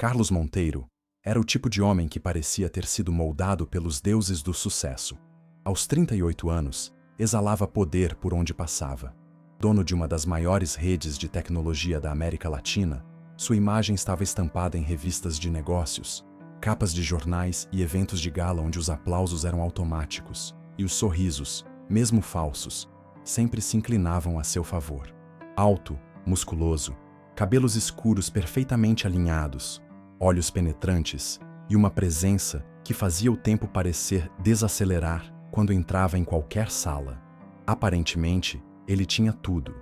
Carlos Monteiro era o tipo de homem que parecia ter sido moldado pelos deuses do sucesso. Aos 38 anos, exalava poder por onde passava. Dono de uma das maiores redes de tecnologia da América Latina, sua imagem estava estampada em revistas de negócios, capas de jornais e eventos de gala onde os aplausos eram automáticos e os sorrisos, mesmo falsos, sempre se inclinavam a seu favor. Alto, musculoso, cabelos escuros perfeitamente alinhados, olhos penetrantes e uma presença que fazia o tempo parecer desacelerar quando entrava em qualquer sala. Aparentemente, ele tinha tudo,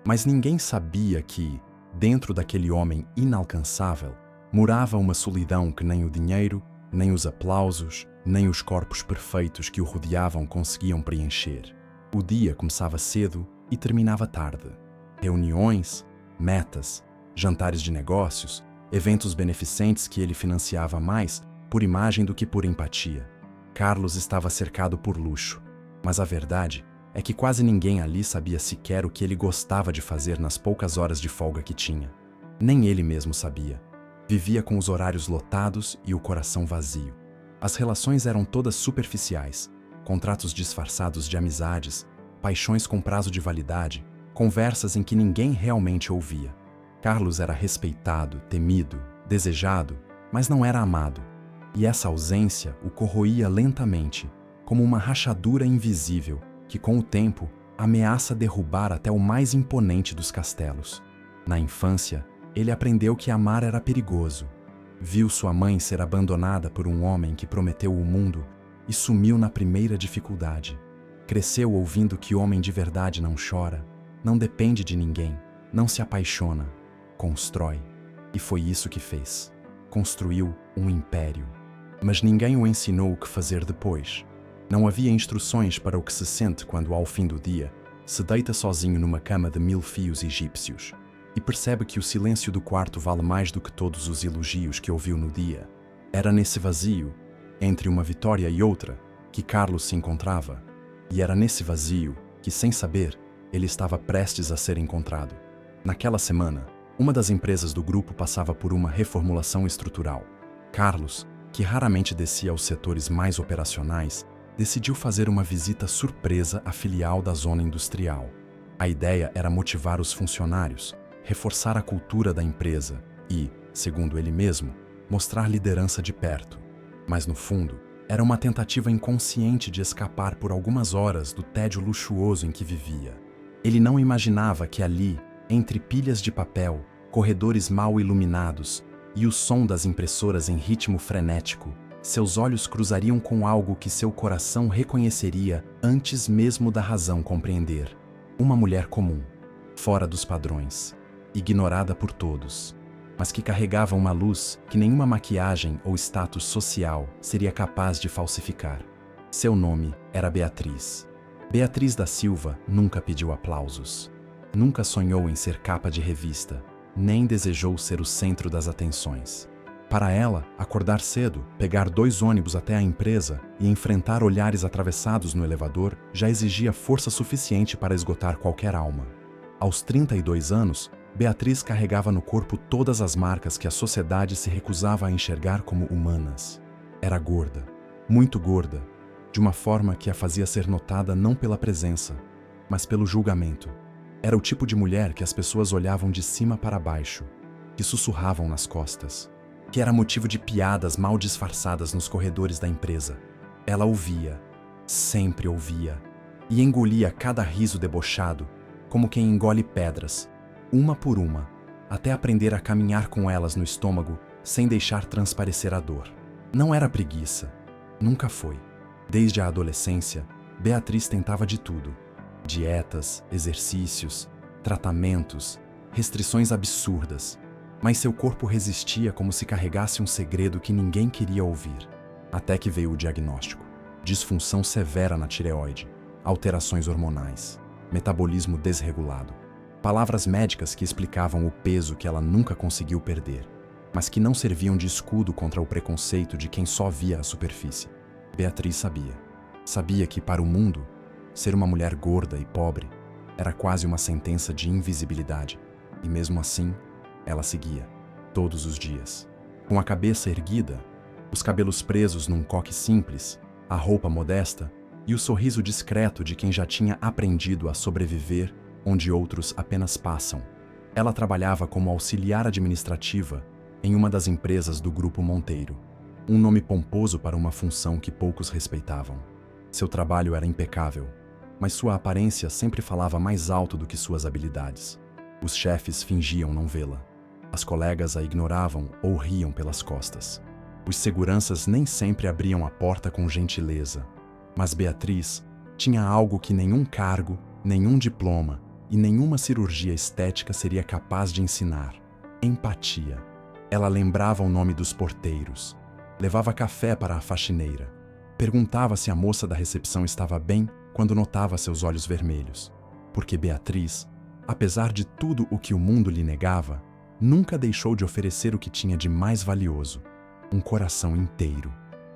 mas ninguém sabia que, dentro daquele homem inalcançável, morava uma solidão que nem o dinheiro, nem os aplausos, nem os corpos perfeitos que o rodeavam conseguiam preencher. O dia começava cedo e terminava tarde. Reuniões, metas, jantares de negócios, eventos beneficentes que ele financiava mais por imagem do que por empatia. Carlos estava cercado por luxo, mas a verdade é que quase ninguém ali sabia sequer o que ele gostava de fazer nas poucas horas de folga que tinha. Nem ele mesmo sabia. Vivia com os horários lotados e o coração vazio. As relações eram todas superficiais, contratos disfarçados de amizades, paixões com prazo de validade, conversas em que ninguém realmente ouvia. Carlos era respeitado, temido, desejado, mas não era amado. E essa ausência o corroía lentamente, como uma rachadura invisível que, com o tempo, ameaça derrubar até o mais imponente dos castelos. Na infância, ele aprendeu que amar era perigoso. Viu sua mãe ser abandonada por um homem que prometeu o mundo e sumiu na primeira dificuldade. Cresceu ouvindo que homem de verdade não chora, não depende de ninguém, não se apaixona, constrói. E foi isso que fez. Construiu um império. Mas ninguém o ensinou o que fazer depois. Não havia instruções para o que se sente quando, ao fim do dia, se deita sozinho numa cama de 1000 fios egípcios e percebe que o silêncio do quarto vale mais do que todos os elogios que ouviu no dia. Era nesse vazio, entre uma vitória e outra, que Carlos se encontrava. E era nesse vazio que, sem saber, ele estava prestes a ser encontrado. Naquela semana, uma das empresas do grupo passava por uma reformulação estrutural. Carlos, que raramente descia aos setores mais operacionais, decidiu fazer uma visita surpresa à filial da zona industrial. A ideia era motivar os funcionários, reforçar a cultura da empresa e, segundo ele mesmo, mostrar liderança de perto. Mas, no fundo, era uma tentativa inconsciente de escapar por algumas horas do tédio luxuoso em que vivia. Ele não imaginava que ali, entre pilhas de papel, corredores mal iluminados e o som das impressoras em ritmo frenético, seus olhos cruzariam com algo que seu coração reconheceria antes mesmo da razão compreender. Uma mulher comum, fora dos padrões, ignorada por todos, mas que carregava uma luz que nenhuma maquiagem ou status social seria capaz de falsificar. Seu nome era Beatriz. Beatriz da Silva nunca pediu aplausos. Nunca sonhou em ser capa de revista, nem desejou ser o centro das atenções. Para ela, acordar cedo, pegar 2 ônibus até a empresa e enfrentar olhares atravessados no elevador já exigia força suficiente para esgotar qualquer alma. Aos 32 anos, Beatriz carregava no corpo todas as marcas que a sociedade se recusava a enxergar como humanas. Era gorda, muito gorda, de uma forma que a fazia ser notada não pela presença, mas pelo julgamento. Era o tipo de mulher que as pessoas olhavam de cima para baixo, que sussurravam nas costas, que era motivo de piadas mal disfarçadas nos corredores da empresa. Ela ouvia, sempre ouvia, e engolia cada riso debochado, como quem engole pedras, uma por uma, até aprender a caminhar com elas no estômago sem deixar transparecer a dor. Não era preguiça, nunca foi. Desde a adolescência, Beatriz tentava de tudo. Dietas, exercícios, tratamentos, restrições absurdas, mas seu corpo resistia como se carregasse um segredo que ninguém queria ouvir. Até que veio o diagnóstico: disfunção severa na tireoide, alterações hormonais, metabolismo desregulado. Palavras médicas que explicavam o peso que ela nunca conseguiu perder, mas que não serviam de escudo contra o preconceito de quem só via a superfície. Beatriz sabia. Sabia que, para o mundo, ser uma mulher gorda e pobre era quase uma sentença de invisibilidade. E mesmo assim, ela seguia, todos os dias. Com a cabeça erguida, os cabelos presos num coque simples, a roupa modesta e o sorriso discreto de quem já tinha aprendido a sobreviver onde outros apenas passam. Ela trabalhava como auxiliar administrativa em uma das empresas do Grupo Monteiro, um nome pomposo para uma função que poucos respeitavam. Seu trabalho era impecável, mas sua aparência sempre falava mais alto do que suas habilidades. Os chefes fingiam não vê-la. As colegas a ignoravam ou riam pelas costas. Os seguranças nem sempre abriam a porta com gentileza. Mas Beatriz tinha algo que nenhum cargo, nenhum diploma e nenhuma cirurgia estética seria capaz de ensinar: empatia. Ela lembrava o nome dos porteiros, levava café para a faxineira, perguntava se a moça da recepção estava bem quando notava seus olhos vermelhos. Porque Beatriz, apesar de tudo o que o mundo lhe negava, nunca deixou de oferecer o que tinha de mais valioso: um coração inteiro.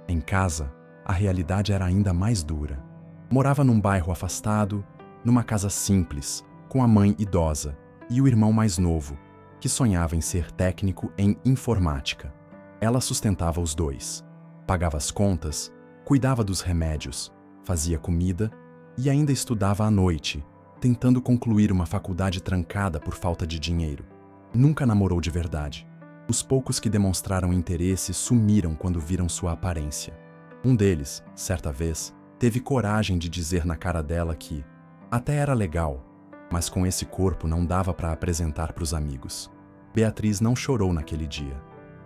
Em casa, a realidade era ainda mais dura. Morava num bairro afastado, numa casa simples, com a mãe idosa e o irmão mais novo, que sonhava em ser técnico em informática. Ela sustentava os dois, pagava as contas, cuidava dos remédios, fazia comida e ainda estudava à noite, tentando concluir uma faculdade trancada por falta de dinheiro. Nunca namorou de verdade. Os poucos que demonstraram interesse sumiram quando viram sua aparência. Um deles, certa vez, teve coragem de dizer na cara dela que até era legal, mas com esse corpo não dava para apresentar para os amigos. Beatriz não chorou naquele dia.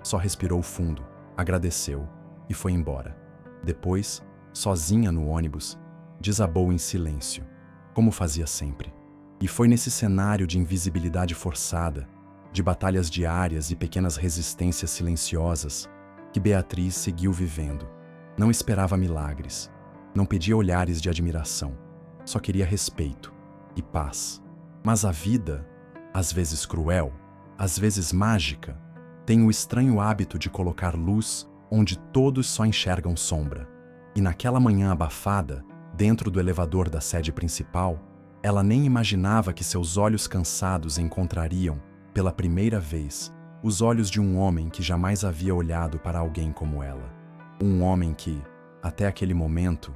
Só respirou fundo, agradeceu e foi embora. Depois, sozinha no ônibus, desabou em silêncio, como fazia sempre. E foi nesse cenário de invisibilidade forçada, de batalhas diárias e pequenas resistências silenciosas, que Beatriz seguiu vivendo. Não esperava milagres, não pedia olhares de admiração, só queria respeito e paz. Mas a vida, às vezes cruel, às vezes mágica, tem o estranho hábito de colocar luz onde todos só enxergam sombra. E naquela manhã abafada, dentro do elevador da sede principal, ela nem imaginava que seus olhos cansados encontrariam, pela primeira vez, os olhos de um homem que jamais havia olhado para alguém como ela. Um homem que, até aquele momento,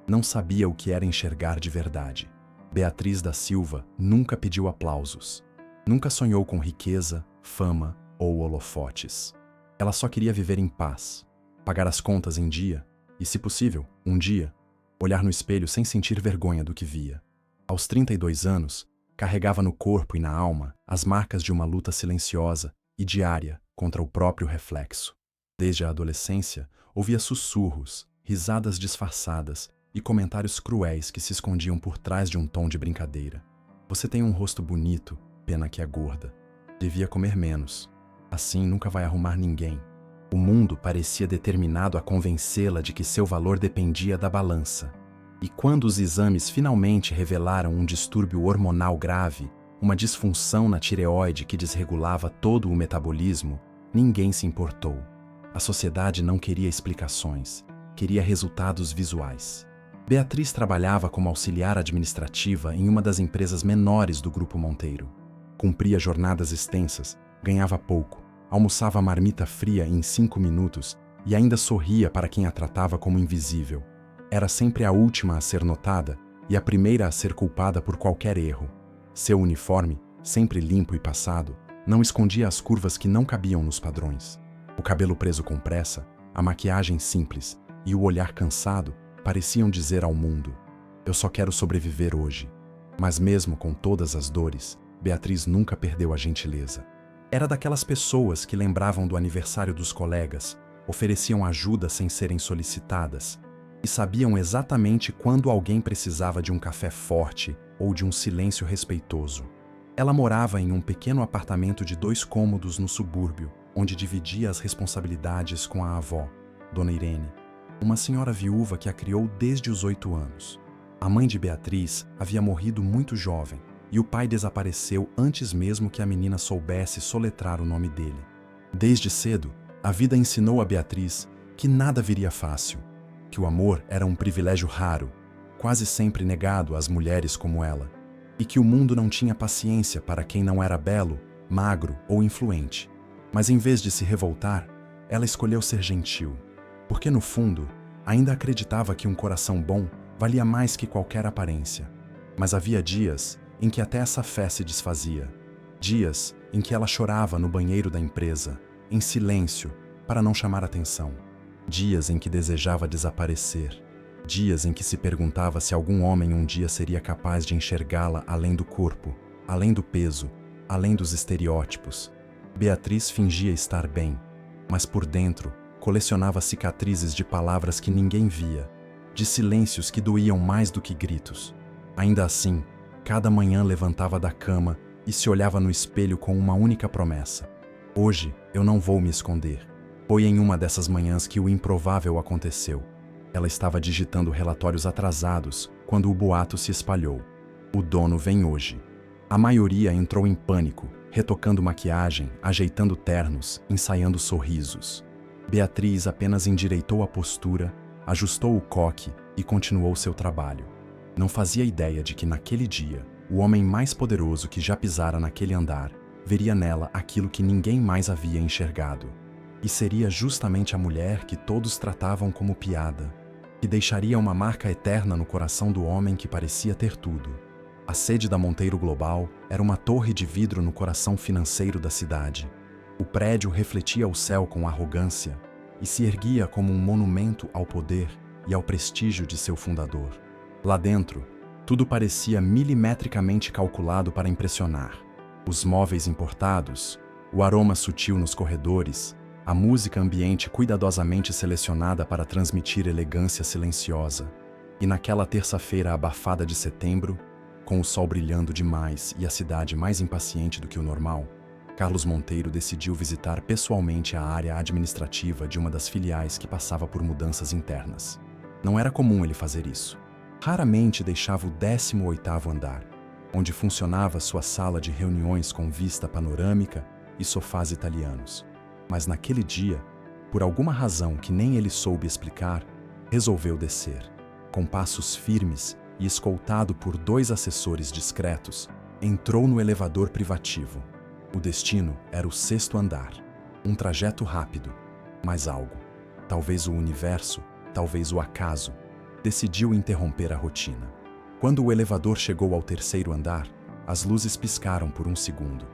não sabia o que era enxergar de verdade. Beatriz da Silva nunca pediu aplausos. Nunca sonhou com riqueza, fama ou holofotes. Ela só queria viver em paz, pagar as contas em dia e, se possível, um dia, olhar no espelho sem sentir vergonha do que via. Aos 32 anos, carregava no corpo e na alma as marcas de uma luta silenciosa e diária contra o próprio reflexo. Desde a adolescência, ouvia sussurros, risadas disfarçadas e comentários cruéis que se escondiam por trás de um tom de brincadeira. Você tem um rosto bonito, pena que é gorda. Devia comer menos. Assim nunca vai arrumar ninguém. O mundo parecia determinado a convencê-la de que seu valor dependia da balança. E quando os exames finalmente revelaram um distúrbio hormonal grave, uma disfunção na tireoide que desregulava todo o metabolismo, ninguém se importou. A sociedade não queria explicações, queria resultados visuais. Beatriz trabalhava como auxiliar administrativa em uma das empresas menores do Grupo Monteiro. Cumpria jornadas extensas, ganhava pouco, almoçava marmita fria em 5 minutos e ainda sorria para quem a tratava como invisível. Era sempre a última a ser notada e a primeira a ser culpada por qualquer erro. Seu uniforme, sempre limpo e passado, não escondia as curvas que não cabiam nos padrões. O cabelo preso com pressa, a maquiagem simples e o olhar cansado pareciam dizer ao mundo: eu só quero sobreviver hoje. Mas mesmo com todas as dores, Beatriz nunca perdeu a gentileza. Era daquelas pessoas que lembravam do aniversário dos colegas, ofereciam ajuda sem serem solicitadas e sabiam exatamente quando alguém precisava de um café forte ou de um silêncio respeitoso. Ela morava em um pequeno apartamento de 2 cômodos no subúrbio, onde dividia as responsabilidades com a avó, Dona Irene, uma senhora viúva que a criou desde os 8 anos. A mãe de Beatriz havia morrido muito jovem e o pai desapareceu antes mesmo que a menina soubesse soletrar o nome dele. Desde cedo, a vida ensinou a Beatriz que nada viria fácil, que o amor era um privilégio raro, quase sempre negado às mulheres como ela, e que o mundo não tinha paciência para quem não era belo, magro ou influente. Mas em vez de se revoltar, ela escolheu ser gentil, porque no fundo, ainda acreditava que um coração bom valia mais que qualquer aparência. Mas havia dias em que até essa fé se desfazia. Dias em que ela chorava no banheiro da empresa, em silêncio, para não chamar atenção. Dias em que desejava desaparecer. Dias em que se perguntava se algum homem um dia seria capaz de enxergá-la além do corpo, além do peso, além dos estereótipos. Beatriz fingia estar bem, mas por dentro colecionava cicatrizes de palavras que ninguém via, de silêncios que doíam mais do que gritos. Ainda assim, cada manhã levantava da cama e se olhava no espelho com uma única promessa: hoje eu não vou me esconder. Foi em uma dessas manhãs que o improvável aconteceu. Ela estava digitando relatórios atrasados quando o boato se espalhou. O dono vem hoje. A maioria entrou em pânico, retocando maquiagem, ajeitando ternos, ensaiando sorrisos. Beatriz apenas endireitou a postura, ajustou o coque e continuou seu trabalho. Não fazia ideia de que naquele dia, o homem mais poderoso que já pisara naquele andar veria nela aquilo que ninguém mais havia enxergado. E seria justamente a mulher que todos tratavam como piada, que deixaria uma marca eterna no coração do homem que parecia ter tudo. A sede da Monteiro Global era uma torre de vidro no coração financeiro da cidade. O prédio refletia o céu com arrogância e se erguia como um monumento ao poder e ao prestígio de seu fundador. Lá dentro, tudo parecia milimetricamente calculado para impressionar. Os móveis importados, o aroma sutil nos corredores, a música ambiente cuidadosamente selecionada para transmitir elegância silenciosa. E naquela terça-feira abafada de setembro, com o sol brilhando demais e a cidade mais impaciente do que o normal, Carlos Monteiro decidiu visitar pessoalmente a área administrativa de uma das filiais que passava por mudanças internas. Não era comum ele fazer isso. Raramente deixava o 18º andar, onde funcionava sua sala de reuniões com vista panorâmica e sofás italianos. Mas naquele dia, por alguma razão que nem ele soube explicar, resolveu descer. Com passos firmes e escoltado por 2 assessores discretos, entrou no elevador privativo. O destino era o 6º andar. Um trajeto rápido, mas algo, talvez o universo, talvez o acaso, decidiu interromper a rotina. Quando o elevador chegou ao 3º andar, as luzes piscaram por um segundo.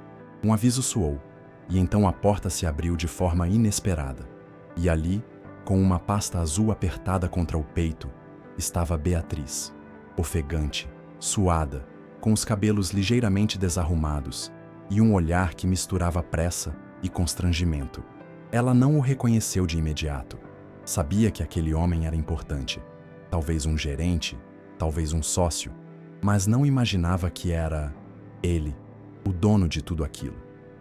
Um aviso soou, e então a porta se abriu de forma inesperada. E ali, com uma pasta azul apertada contra o peito, estava Beatriz, ofegante, suada, com os cabelos ligeiramente desarrumados e um olhar que misturava pressa e constrangimento. Ela não o reconheceu de imediato. Sabia que aquele homem era importante, talvez um gerente, talvez um sócio, mas não imaginava que era ele, o dono de tudo aquilo.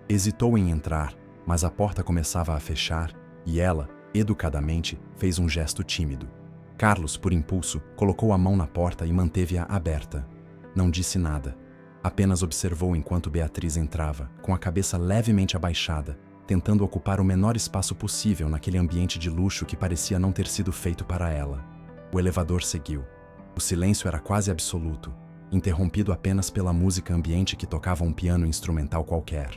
Hesitou em entrar, mas a porta começava a fechar e ela, educadamente, fez um gesto tímido. Carlos, por impulso, colocou a mão na porta e manteve-a aberta. Não disse nada. Apenas observou enquanto Beatriz entrava, com a cabeça levemente abaixada, tentando ocupar o menor espaço possível naquele ambiente de luxo que parecia não ter sido feito para ela. O elevador seguiu. O silêncio era quase absoluto, interrompido apenas pela música ambiente que tocava um piano instrumental qualquer.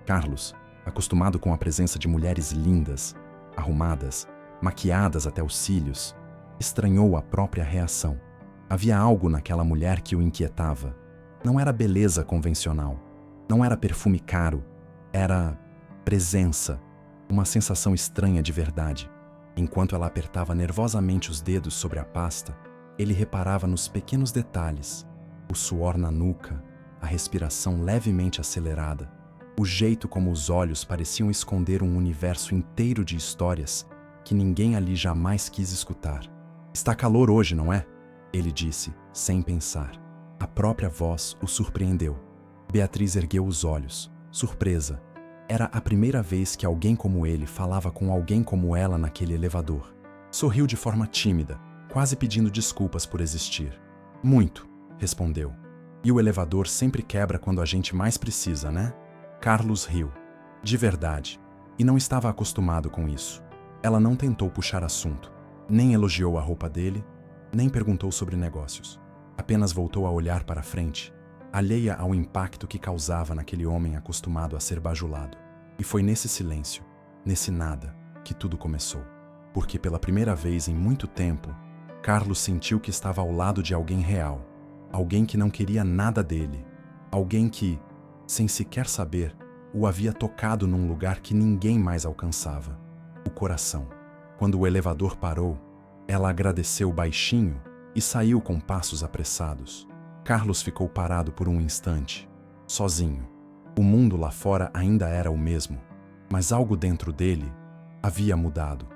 Carlos, acostumado com a presença de mulheres lindas, arrumadas, maquiadas até os cílios, estranhou a própria reação. Havia algo naquela mulher que o inquietava. Não era beleza convencional, não era perfume caro, era presença, uma sensação estranha de verdade. Enquanto ela apertava nervosamente os dedos sobre a pasta, ele reparava nos pequenos detalhes, o suor na nuca, a respiração levemente acelerada, o jeito como os olhos pareciam esconder um universo inteiro de histórias que ninguém ali jamais quis escutar. "Está calor hoje, não é?" ele disse, sem pensar. A própria voz o surpreendeu. Beatriz ergueu os olhos, surpresa. Era a primeira vez que alguém como ele falava com alguém como ela naquele elevador. Sorriu de forma tímida, quase pedindo desculpas por existir. "Muito", respondeu. "E o elevador sempre quebra quando a gente mais precisa, né?" Carlos riu. De verdade. E não estava acostumado com isso. Ela não tentou puxar assunto. Nem elogiou a roupa dele, nem perguntou sobre negócios. Apenas voltou a olhar para frente, alheia ao impacto que causava naquele homem acostumado a ser bajulado. E foi nesse silêncio, nesse nada, que tudo começou. Porque pela primeira vez em muito tempo, Carlos sentiu que estava ao lado de alguém real. Alguém que não queria nada dele. Alguém que, sem sequer saber, o havia tocado num lugar que ninguém mais alcançava. O coração. Quando o elevador parou, ela agradeceu baixinho e saiu com passos apressados. Carlos ficou parado por um instante, sozinho. O mundo lá fora ainda era o mesmo, mas algo dentro dele havia mudado.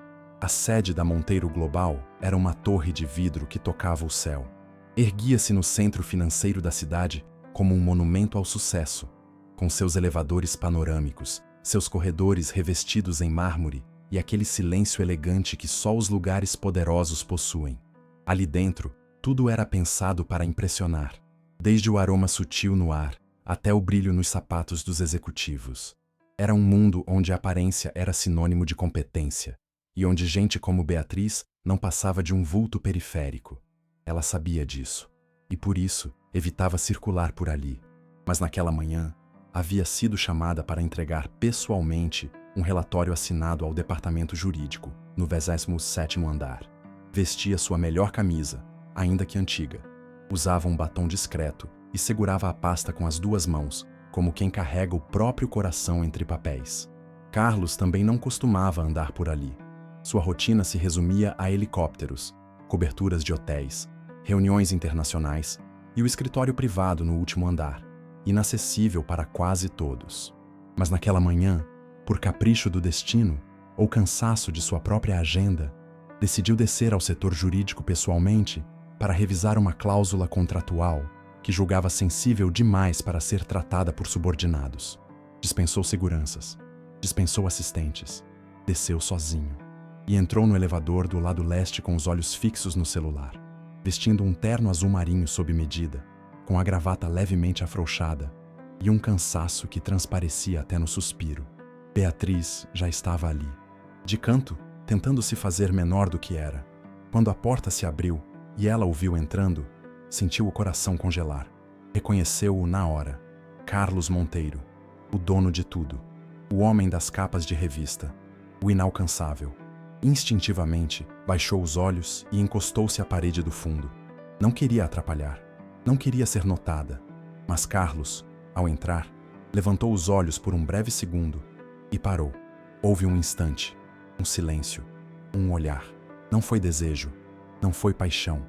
A sede da Monteiro Global era uma torre de vidro que tocava o céu. Erguia-se no centro financeiro da cidade como um monumento ao sucesso, com seus elevadores panorâmicos, seus corredores revestidos em mármore e aquele silêncio elegante que só os lugares poderosos possuem. Ali dentro, tudo era pensado para impressionar, desde o aroma sutil no ar até o brilho nos sapatos dos executivos. Era um mundo onde a aparência era sinônimo de competência e onde gente como Beatriz não passava de um vulto periférico. Ela sabia disso e, por isso, evitava circular por ali. Mas naquela manhã, havia sido chamada para entregar pessoalmente um relatório assinado ao departamento jurídico, no 27º andar. Vestia sua melhor camisa, ainda que antiga. Usava um batom discreto e segurava a pasta com as duas mãos, como quem carrega o próprio coração entre papéis. Carlos também não costumava andar por ali. Sua rotina se resumia a helicópteros, coberturas de hotéis, reuniões internacionais e o escritório privado no último andar, inacessível para quase todos. Mas naquela manhã, por capricho do destino ou cansaço de sua própria agenda, decidiu descer ao setor jurídico pessoalmente para revisar uma cláusula contratual que julgava sensível demais para ser tratada por subordinados. Dispensou seguranças, dispensou assistentes, desceu sozinho e entrou no elevador do lado leste com os olhos fixos no celular, vestindo um terno azul marinho sob medida, com a gravata levemente afrouxada e um cansaço que transparecia até no suspiro. Beatriz já estava ali, de canto, tentando se fazer menor do que era. Quando a porta se abriu e ela o viu entrando, sentiu o coração congelar. Reconheceu-o na hora. Carlos Monteiro, o dono de tudo, o homem das capas de revista, o inalcançável. Instintivamente, baixou os olhos e encostou-se à parede do fundo. Não queria atrapalhar, não queria ser notada. Mas Carlos, ao entrar, levantou os olhos por um breve segundo e parou. Houve um instante, um silêncio, um olhar. Não foi desejo, não foi paixão.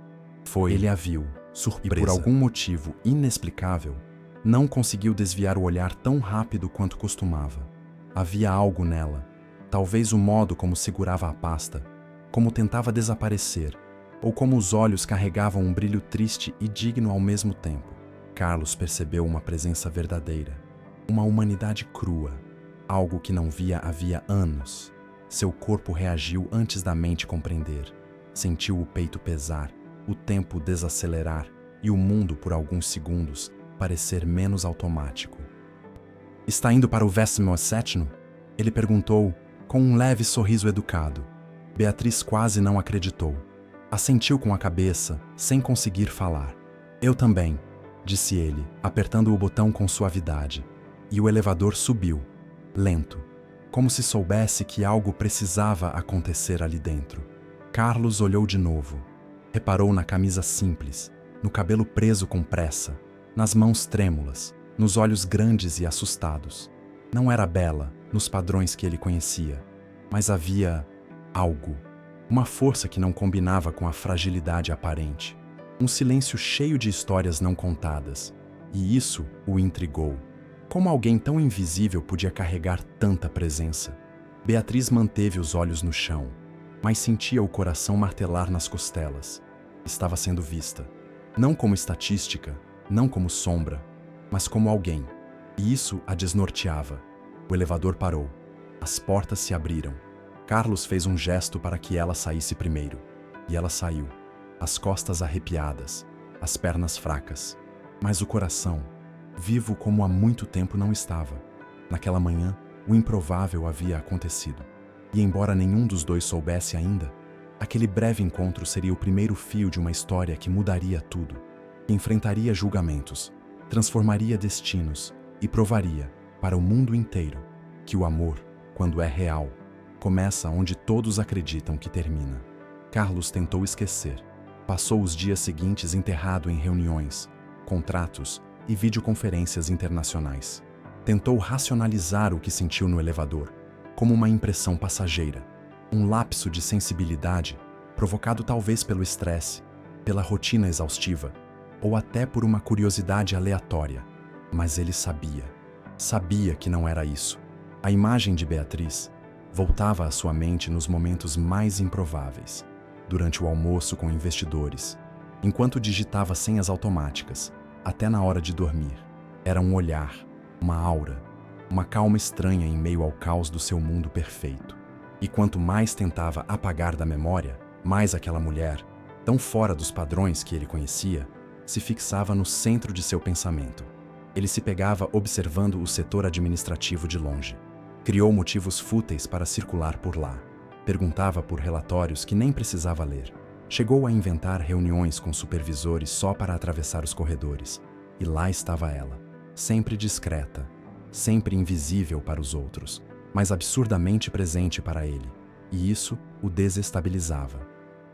Foi. Ele a viu, surpresa. E por algum motivo inexplicável, não conseguiu desviar o olhar tão rápido quanto costumava. Havia algo nela, talvez o modo como segurava a pasta, como tentava desaparecer, ou como os olhos carregavam um brilho triste e digno ao mesmo tempo. Carlos percebeu uma presença verdadeira, uma humanidade crua, algo que não via havia anos. Seu corpo reagiu antes da mente compreender. Sentiu o peito pesar, o tempo desacelerar e o mundo, por alguns segundos, parecer menos automático. "Está indo para o 27º?" Ele perguntou, com um leve sorriso educado. Beatriz quase não acreditou. Assentiu com a cabeça, sem conseguir falar. "Eu também", disse ele, apertando o botão com suavidade. E o elevador subiu, lento, como se soubesse que algo precisava acontecer ali dentro. Carlos olhou de novo. Reparou na camisa simples, no cabelo preso com pressa, nas mãos trêmulas, nos olhos grandes e assustados. Não era bela, nos padrões que ele conhecia, mas havia algo, uma força que não combinava com a fragilidade aparente, um silêncio cheio de histórias não contadas, e isso o intrigou. Como alguém tão invisível podia carregar tanta presença? Beatriz manteve os olhos no chão, mas sentia o coração martelar nas costelas. Estava sendo vista, não como estatística, não como sombra, mas como alguém, e isso a desnorteava. O elevador parou. As portas se abriram. Carlos fez um gesto para que ela saísse primeiro, e ela saiu, as costas arrepiadas, as pernas fracas, mas o coração, vivo como há muito tempo não estava. Naquela manhã, o improvável havia acontecido. E embora nenhum dos dois soubesse ainda, aquele breve encontro seria o primeiro fio de uma história que mudaria tudo, que enfrentaria julgamentos, transformaria destinos e provaria, para o mundo inteiro, que o amor, quando é real, Começa onde todos acreditam que termina. Carlos tentou esquecer. Passou os dias seguintes enterrado em reuniões, contratos e videoconferências internacionais. Tentou racionalizar o que sentiu no elevador, como uma impressão passageira, um lapso de sensibilidade provocado talvez pelo estresse, pela rotina exaustiva ou até por uma curiosidade aleatória. Mas ele sabia que não era isso. A imagem de Beatriz voltava à sua mente nos momentos mais improváveis, durante o almoço com investidores, enquanto digitava senhas automáticas, até na hora de dormir. Era um olhar, uma aura, uma calma estranha em meio ao caos do seu mundo perfeito. E quanto mais tentava apagar da memória, mais aquela mulher, tão fora dos padrões que ele conhecia, se fixava no centro de seu pensamento. Ele se pegava observando o setor administrativo de longe. Criou motivos fúteis para circular por lá. Perguntava por relatórios que nem precisava ler. Chegou a inventar reuniões com supervisores só para atravessar os corredores. E lá estava ela, sempre discreta, sempre invisível para os outros, mas absurdamente presente para ele. E isso o desestabilizava.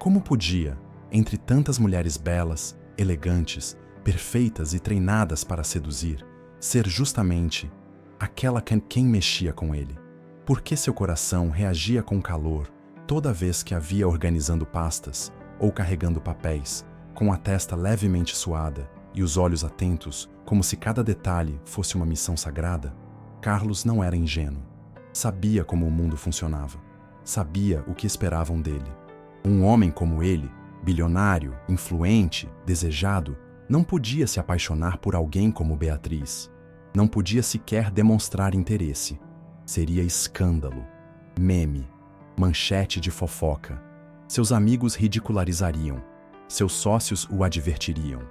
Como podia, entre tantas mulheres belas, elegantes, perfeitas e treinadas para seduzir, ser justamente aquela quem mexia com ele? Por que seu coração reagia com calor toda vez que a via organizando pastas ou carregando papéis, com a testa levemente suada e os olhos atentos, como se cada detalhe fosse uma missão sagrada? Carlos não era ingênuo. Sabia como o mundo funcionava. Sabia o que esperavam dele. Um homem como ele, bilionário, influente, desejado, não podia se apaixonar por alguém como Beatriz. Não podia sequer demonstrar interesse. Seria escândalo, meme, manchete de fofoca. Seus amigos ridicularizariam. Seus sócios o advertiriam.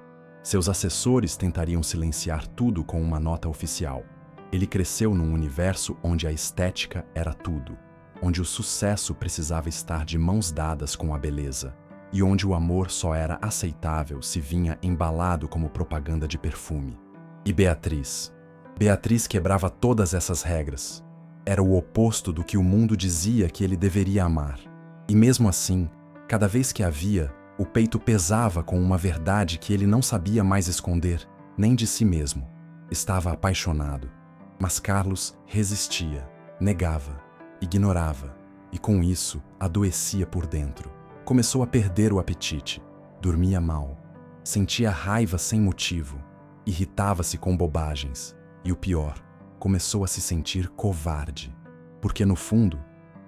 Seus assessores tentariam silenciar tudo com uma nota oficial. Ele cresceu num universo onde a estética era tudo, onde o sucesso precisava estar de mãos dadas com a beleza, e onde o amor só era aceitável se vinha embalado como propaganda de perfume. E Beatriz? Beatriz quebrava todas essas regras. Era o oposto do que o mundo dizia que ele deveria amar. E mesmo assim, cada vez que a via, o peito pesava com uma verdade que ele não sabia mais esconder, nem de si mesmo. Estava apaixonado. Mas Carlos resistia, negava, ignorava, e com isso adoecia por dentro. Começou a perder o apetite, dormia mal, sentia raiva sem motivo, irritava-se com bobagens. E o pior, começou a se sentir covarde, porque no fundo,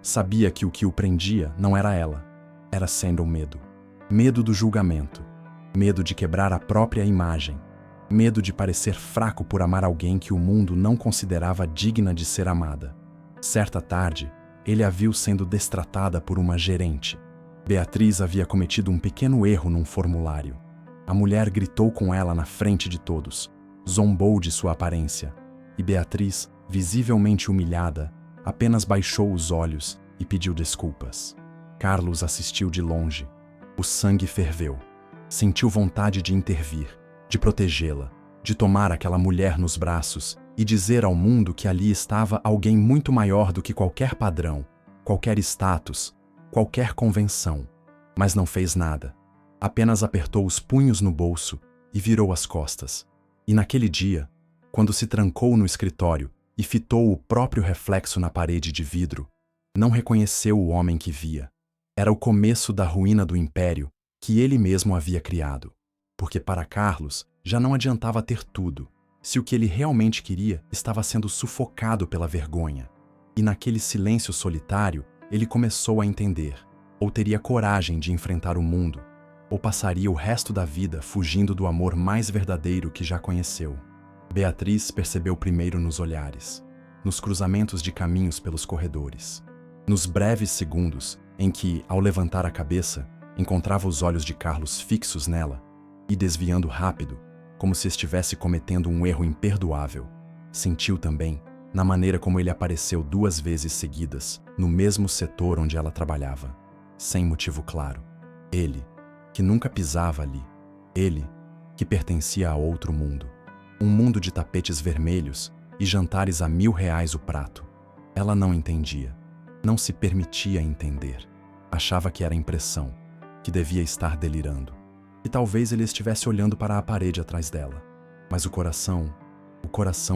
sabia que o que o prendia não era ela, era sendo o medo. Medo do julgamento, medo de quebrar a própria imagem, medo de parecer fraco por amar alguém que o mundo não considerava digna de ser amada. Certa tarde, ele a viu sendo destratada por uma gerente. Beatriz havia cometido um pequeno erro num formulário. A mulher gritou com ela na frente de todos, zombou de sua aparência, e Beatriz, visivelmente humilhada, apenas baixou os olhos e pediu desculpas. Carlos assistiu de longe. O sangue ferveu. Sentiu vontade de intervir, de protegê-la, de tomar aquela mulher nos braços e dizer ao mundo que ali estava alguém muito maior do que qualquer padrão, qualquer status, qualquer convenção. Mas não fez nada. Apenas apertou os punhos no bolso e virou as costas. E naquele dia, quando se trancou no escritório e fitou o próprio reflexo na parede de vidro, não reconheceu o homem que via. Era o começo da ruína do império que ele mesmo havia criado. Porque para Carlos já não adiantava ter tudo, se o que ele realmente queria estava sendo sufocado pela vergonha. E naquele silêncio solitário, ele começou a entender, ou teria coragem de enfrentar o mundo, ou passaria o resto da vida fugindo do amor mais verdadeiro que já conheceu. Beatriz percebeu primeiro nos olhares, nos cruzamentos de caminhos pelos corredores, nos breves segundos em que, ao levantar a cabeça, encontrava os olhos de Carlos fixos nela e desviando rápido, como se estivesse cometendo um erro imperdoável. Sentiu também na maneira como ele apareceu 2 vezes seguidas no mesmo setor onde ela trabalhava, sem motivo claro. Ele, que nunca pisava ali. Ele, que pertencia a outro mundo. Um mundo de tapetes vermelhos e jantares a R$1.000 o prato. Ela não entendia. Não se permitia entender. Achava que era impressão, que devia estar delirando. E talvez ele estivesse olhando para a parede atrás dela. Mas o coração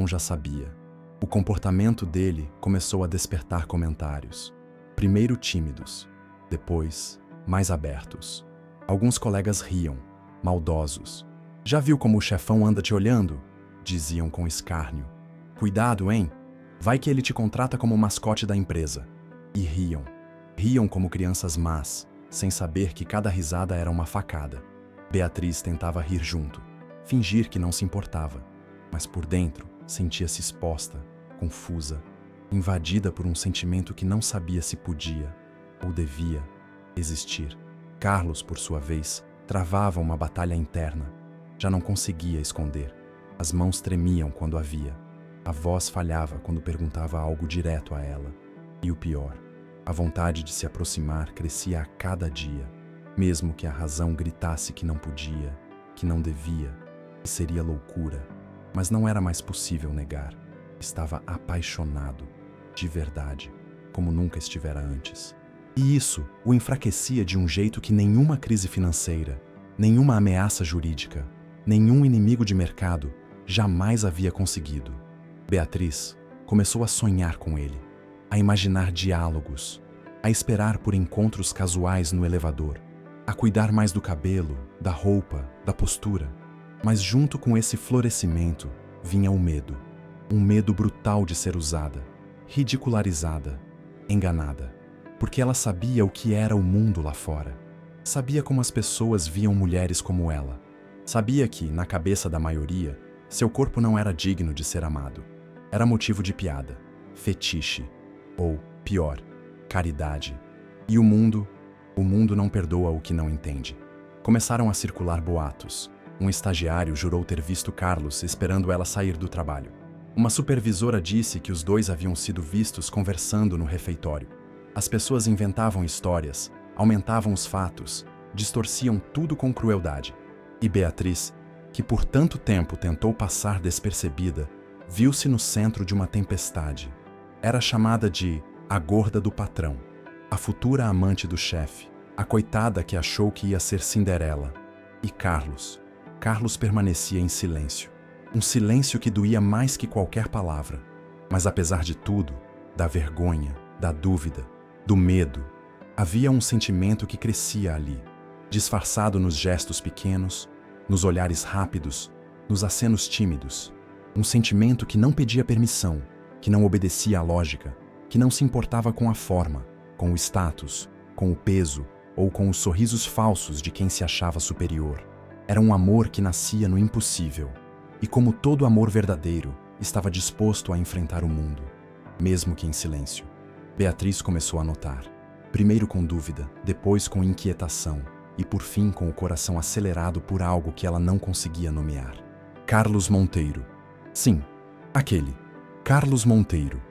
já sabia. O comportamento dele começou a despertar comentários. Primeiro tímidos, depois mais abertos. Alguns colegas riam, maldosos. Já viu como o chefão anda te olhando? Diziam com escárnio. Cuidado, hein? Vai que ele te contrata como mascote da empresa. E riam. Riam como crianças más, sem saber que cada risada era uma facada. Beatriz tentava rir junto, fingir que não se importava, mas por dentro sentia-se exposta, confusa, invadida por um sentimento que não sabia se podia ou devia existir. Carlos, por sua vez, travava uma batalha interna. Já não conseguia esconder. As mãos tremiam quando a via. A voz falhava quando perguntava algo direto a ela. E o pior, a vontade de se aproximar crescia a cada dia, mesmo que a razão gritasse que não podia, que não devia, que seria loucura. Mas não era mais possível negar. Estava apaixonado, de verdade, como nunca estivera antes. E isso o enfraquecia de um jeito que nenhuma crise financeira, nenhuma ameaça jurídica, nenhum inimigo de mercado jamais havia conseguido. Beatriz começou a sonhar com ele, a imaginar diálogos, a esperar por encontros casuais no elevador, a cuidar mais do cabelo, da roupa, da postura. Mas junto com esse florescimento vinha o medo. Um medo brutal de ser usada, ridicularizada, enganada. Porque ela sabia o que era o mundo lá fora. Sabia como as pessoas viam mulheres como ela. Sabia que, na cabeça da maioria, seu corpo não era digno de ser amado. Era motivo de piada, fetiche, ou, pior, caridade. E o mundo não perdoa o que não entende. Começaram a circular boatos. Um estagiário jurou ter visto Carlos esperando ela sair do trabalho. Uma supervisora disse que os dois haviam sido vistos conversando no refeitório. As pessoas inventavam histórias, aumentavam os fatos, distorciam tudo com crueldade. E Beatriz, que por tanto tempo tentou passar despercebida, viu-se no centro de uma tempestade. Era chamada de a gorda do patrão, a futura amante do chefe, a coitada que achou que ia ser Cinderela. E Carlos permanecia em silêncio. Um silêncio que doía mais que qualquer palavra. Mas apesar de tudo, da vergonha, da dúvida, do medo, havia um sentimento que crescia ali, disfarçado nos gestos pequenos, nos olhares rápidos, nos acenos tímidos. Um sentimento que não pedia permissão, que não obedecia à lógica, que não se importava com a forma, com o status, com o peso ou com os sorrisos falsos de quem se achava superior. Era um amor que nascia no impossível. E como todo amor verdadeiro, estava disposto a enfrentar o mundo, mesmo que em silêncio. Beatriz começou a notar, primeiro com dúvida, depois com inquietação e por fim com o coração acelerado por algo que ela não conseguia nomear. Carlos Monteiro. Sim, aquele. Carlos Monteiro.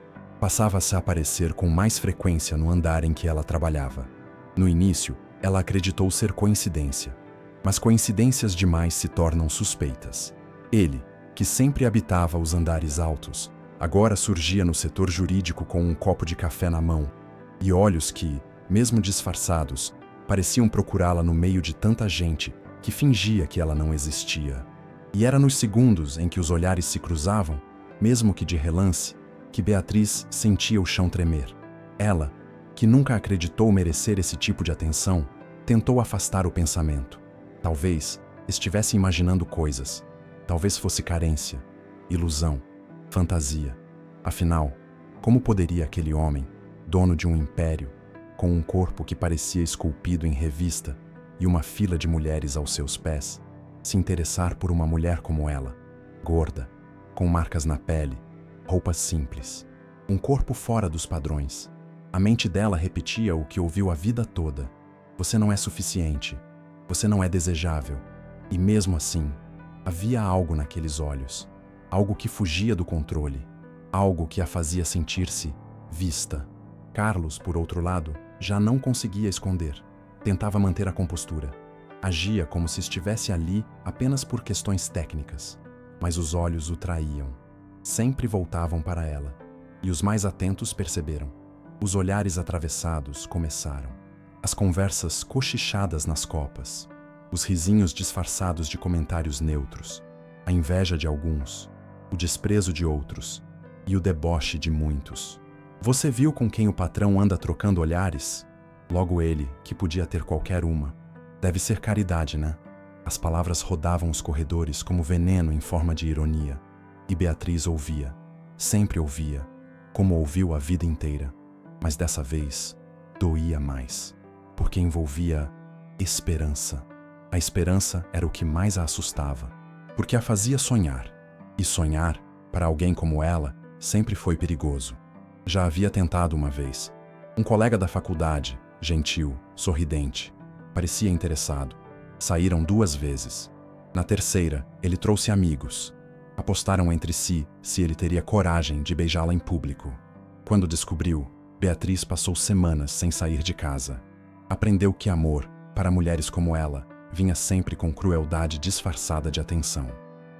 Passava-se a aparecer com mais frequência no andar em que ela trabalhava. No início, ela acreditou ser coincidência, mas coincidências demais se tornam suspeitas. Ele, que sempre habitava os andares altos, agora surgia no setor jurídico com um copo de café na mão e olhos que, mesmo disfarçados, pareciam procurá-la no meio de tanta gente que fingia que ela não existia. E era nos segundos em que os olhares se cruzavam, mesmo que de relance, que Beatriz sentia o chão tremer. Ela, que nunca acreditou merecer esse tipo de atenção, tentou afastar o pensamento. Talvez estivesse imaginando coisas. Talvez fosse carência, ilusão, fantasia. Afinal, como poderia aquele homem, dono de um império, com um corpo que parecia esculpido em revista e uma fila de mulheres aos seus pés, se interessar por uma mulher como ela, gorda, com marcas na pele, roupas simples, um corpo fora dos padrões? A mente dela repetia o que ouviu a vida toda. Você não é suficiente, você não é desejável. E mesmo assim, havia algo naqueles olhos, algo que fugia do controle, algo que a fazia sentir-se vista. Carlos, por outro lado, já não conseguia esconder. Tentava manter a compostura. Agia como se estivesse ali apenas por questões técnicas. Mas os olhos o traíam. Sempre voltavam para ela. E os mais atentos perceberam. Os olhares atravessados começaram. As conversas cochichadas nas copas. Os risinhos disfarçados de comentários neutros. A inveja de alguns. O desprezo de outros. E o deboche de muitos. Você viu com quem o patrão anda trocando olhares? Logo ele, que podia ter qualquer uma. Deve ser caridade, né? As palavras rodavam os corredores como veneno em forma de ironia. E Beatriz ouvia. Sempre ouvia. Como ouviu a vida inteira. Mas dessa vez, doía mais. Porque envolvia esperança. A esperança era o que mais a assustava. Porque a fazia sonhar. E sonhar, para alguém como ela, sempre foi perigoso. Já havia tentado uma vez. Um colega da faculdade, gentil, sorridente, parecia interessado. Saíram 2 vezes. Na terceira, ele trouxe amigos. Apostaram entre si se ele teria coragem de beijá-la em público. Quando descobriu, Beatriz passou semanas sem sair de casa. Aprendeu que amor, para mulheres como ela, vinha sempre com crueldade disfarçada de atenção.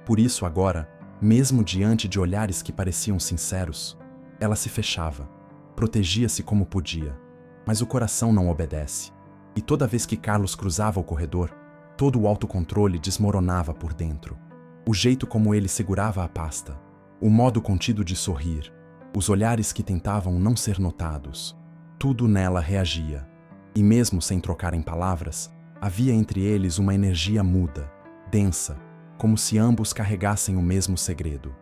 Por isso agora, mesmo diante de olhares que pareciam sinceros, ela se fechava, protegia-se como podia, mas o coração não obedece. E toda vez que Carlos cruzava o corredor, todo o autocontrole desmoronava por dentro. O jeito como ele segurava a pasta, o modo contido de sorrir, os olhares que tentavam não ser notados, tudo nela reagia. E mesmo sem trocarem palavras, havia entre eles uma energia muda, densa, como se ambos carregassem o mesmo segredo.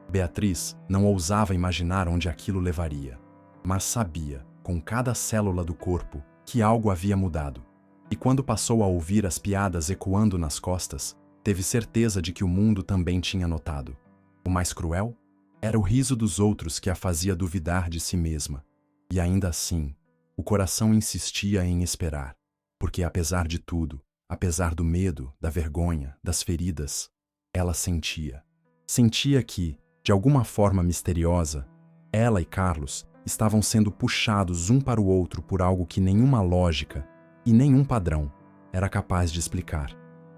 Beatriz não ousava imaginar onde aquilo levaria, mas sabia, com cada célula do corpo, que algo havia mudado. E quando passou a ouvir as piadas ecoando nas costas, teve certeza de que o mundo também tinha notado. O mais cruel era o riso dos outros que a fazia duvidar de si mesma. E ainda assim, o coração insistia em esperar, porque apesar de tudo, apesar do medo, da vergonha, das feridas, ela sentia. Sentia que, de alguma forma misteriosa, ela e Carlos estavam sendo puxados um para o outro por algo que nenhuma lógica e nenhum padrão era capaz de explicar.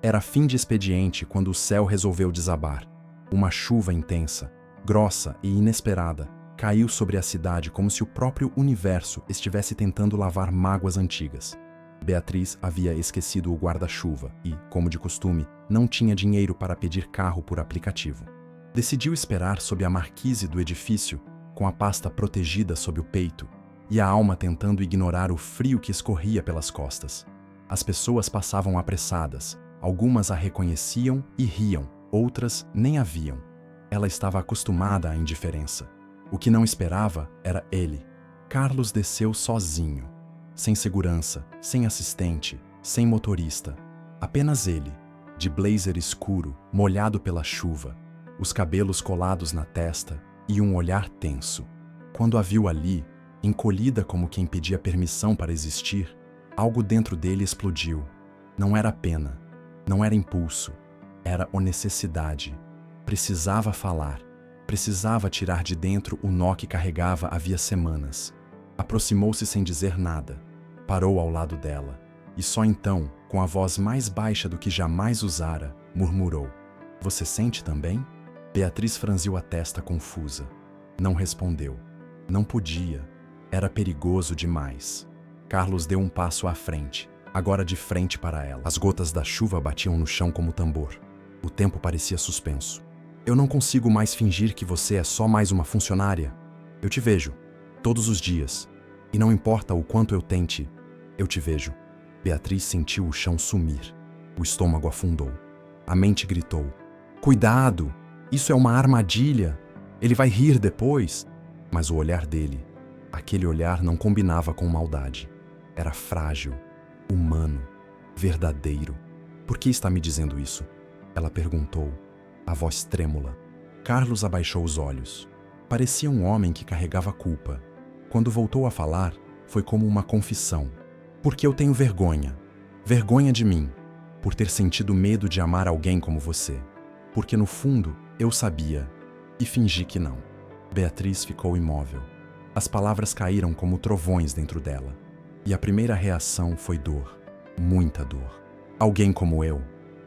Era fim de expediente quando o céu resolveu desabar. Uma chuva intensa, grossa e inesperada, caiu sobre a cidade como se o próprio universo estivesse tentando lavar mágoas antigas. Beatriz havia esquecido o guarda-chuva e, como de costume, não tinha dinheiro para pedir carro por aplicativo. Decidiu esperar sob a marquise do edifício, com a pasta protegida sob o peito e a alma tentando ignorar o frio que escorria pelas costas. As pessoas passavam apressadas, algumas a reconheciam e riam, outras nem a viam. Ela estava acostumada à indiferença. O que não esperava era ele. Carlos desceu sozinho, sem segurança, sem assistente, sem motorista. Apenas ele, de blazer escuro, molhado pela chuva, os cabelos colados na testa e um olhar tenso. Quando a viu ali, encolhida como quem pedia permissão para existir, algo dentro dele explodiu. Não era pena, não era impulso, era necessidade. Precisava falar, precisava tirar de dentro o nó que carregava havia semanas. Aproximou-se sem dizer nada, parou ao lado dela, e só então, com a voz mais baixa do que jamais usara, murmurou: "Você sente também?" Beatriz franziu a testa confusa. Não respondeu. Não podia. Era perigoso demais. Carlos deu um passo à frente, agora de frente para ela. As gotas da chuva batiam no chão como tambor. O tempo parecia suspenso. "Eu não consigo mais fingir que você é só mais uma funcionária. Eu te vejo, todos os dias. E não importa o quanto eu tente, eu te vejo." Beatriz sentiu o chão sumir. O estômago afundou. A mente gritou: "Cuidado! Isso é uma armadilha! Ele vai rir depois!" Mas o olhar dele, aquele olhar não combinava com maldade. Era frágil, humano, verdadeiro. "Por que está me dizendo isso?" Ela perguntou, a voz trêmula. Carlos abaixou os olhos. Parecia um homem que carregava culpa. Quando voltou a falar, foi como uma confissão. "Porque eu tenho vergonha. Vergonha de mim, por ter sentido medo de amar alguém como você. Porque no fundo, eu sabia, e fingi que não." Beatriz ficou imóvel. As palavras caíram como trovões dentro dela. E a primeira reação foi dor. Muita dor. "Alguém como eu,"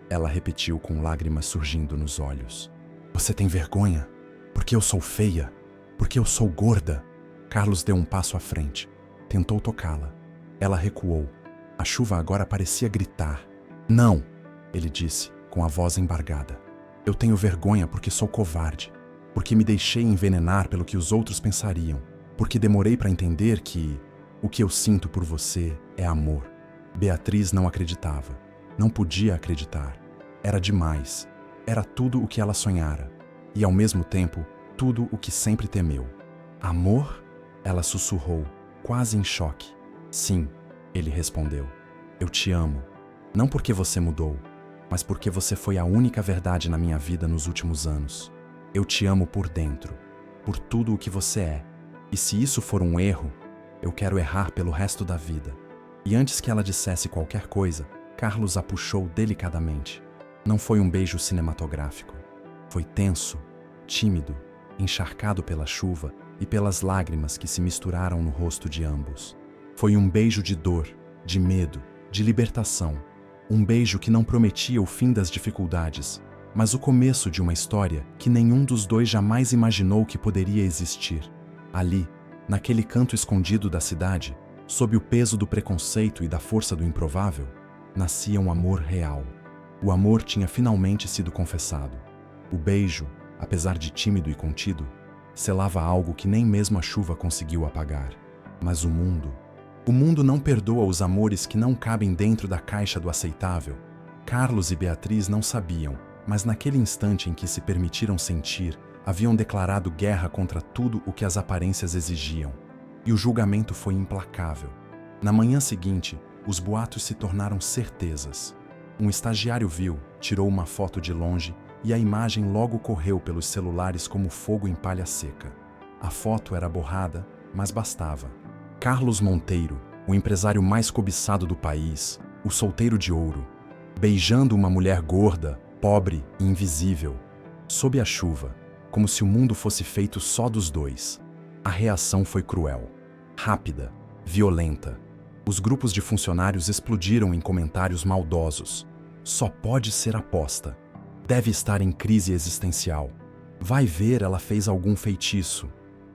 ela repetiu com lágrimas surgindo nos olhos. "Você tem vergonha? Porque eu sou feia? Porque eu sou gorda?" Carlos deu um passo à frente. Tentou tocá-la. Ela recuou. A chuva agora parecia gritar. Não, ele disse, com a voz embargada. Eu tenho vergonha porque sou covarde. Porque me deixei envenenar pelo que os outros pensariam. Porque demorei para entender que o que eu sinto por você é amor. Beatriz não acreditava. Não podia acreditar. Era demais. Era tudo o que ela sonhara. E, ao mesmo tempo, tudo o que sempre temeu. Amor? Ela sussurrou, quase em choque. Sim, ele respondeu. Eu te amo. Não porque você mudou, mas porque você foi a única verdade na minha vida nos últimos anos. Eu te amo por dentro, por tudo o que você é. E se isso for um erro, eu quero errar pelo resto da vida. E antes que ela dissesse qualquer coisa, Carlos a puxou delicadamente. Não foi um beijo cinematográfico. Foi tenso, tímido, encharcado pela chuva e pelas lágrimas que se misturaram no rosto de ambos. Foi um beijo de dor, de medo, de libertação. Um beijo que não prometia o fim das dificuldades, mas o começo de uma história que nenhum dos dois jamais imaginou que poderia existir. Ali, naquele canto escondido da cidade, sob o peso do preconceito e da força do improvável, nascia um amor real. O amor tinha finalmente sido confessado. O beijo, apesar de tímido e contido, selava algo que nem mesmo a chuva conseguiu apagar. Mas o mundo não perdoa os amores que não cabem dentro da caixa do aceitável. Carlos e Beatriz não sabiam, mas naquele instante em que se permitiram sentir, haviam declarado guerra contra tudo o que as aparências exigiam. E o julgamento foi implacável. Na manhã seguinte, os boatos se tornaram certezas. Um estagiário viu, tirou uma foto de longe e a imagem logo correu pelos celulares como fogo em palha seca. A foto era borrada, mas bastava. Carlos Monteiro, o empresário mais cobiçado do país, o solteiro de ouro, beijando uma mulher gorda, pobre e invisível, sob a chuva, como se o mundo fosse feito só dos dois. A reação foi cruel, rápida, violenta. Os grupos de funcionários explodiram em comentários maldosos. Só pode ser aposta. Deve estar em crise existencial. Vai ver, ela fez algum feitiço.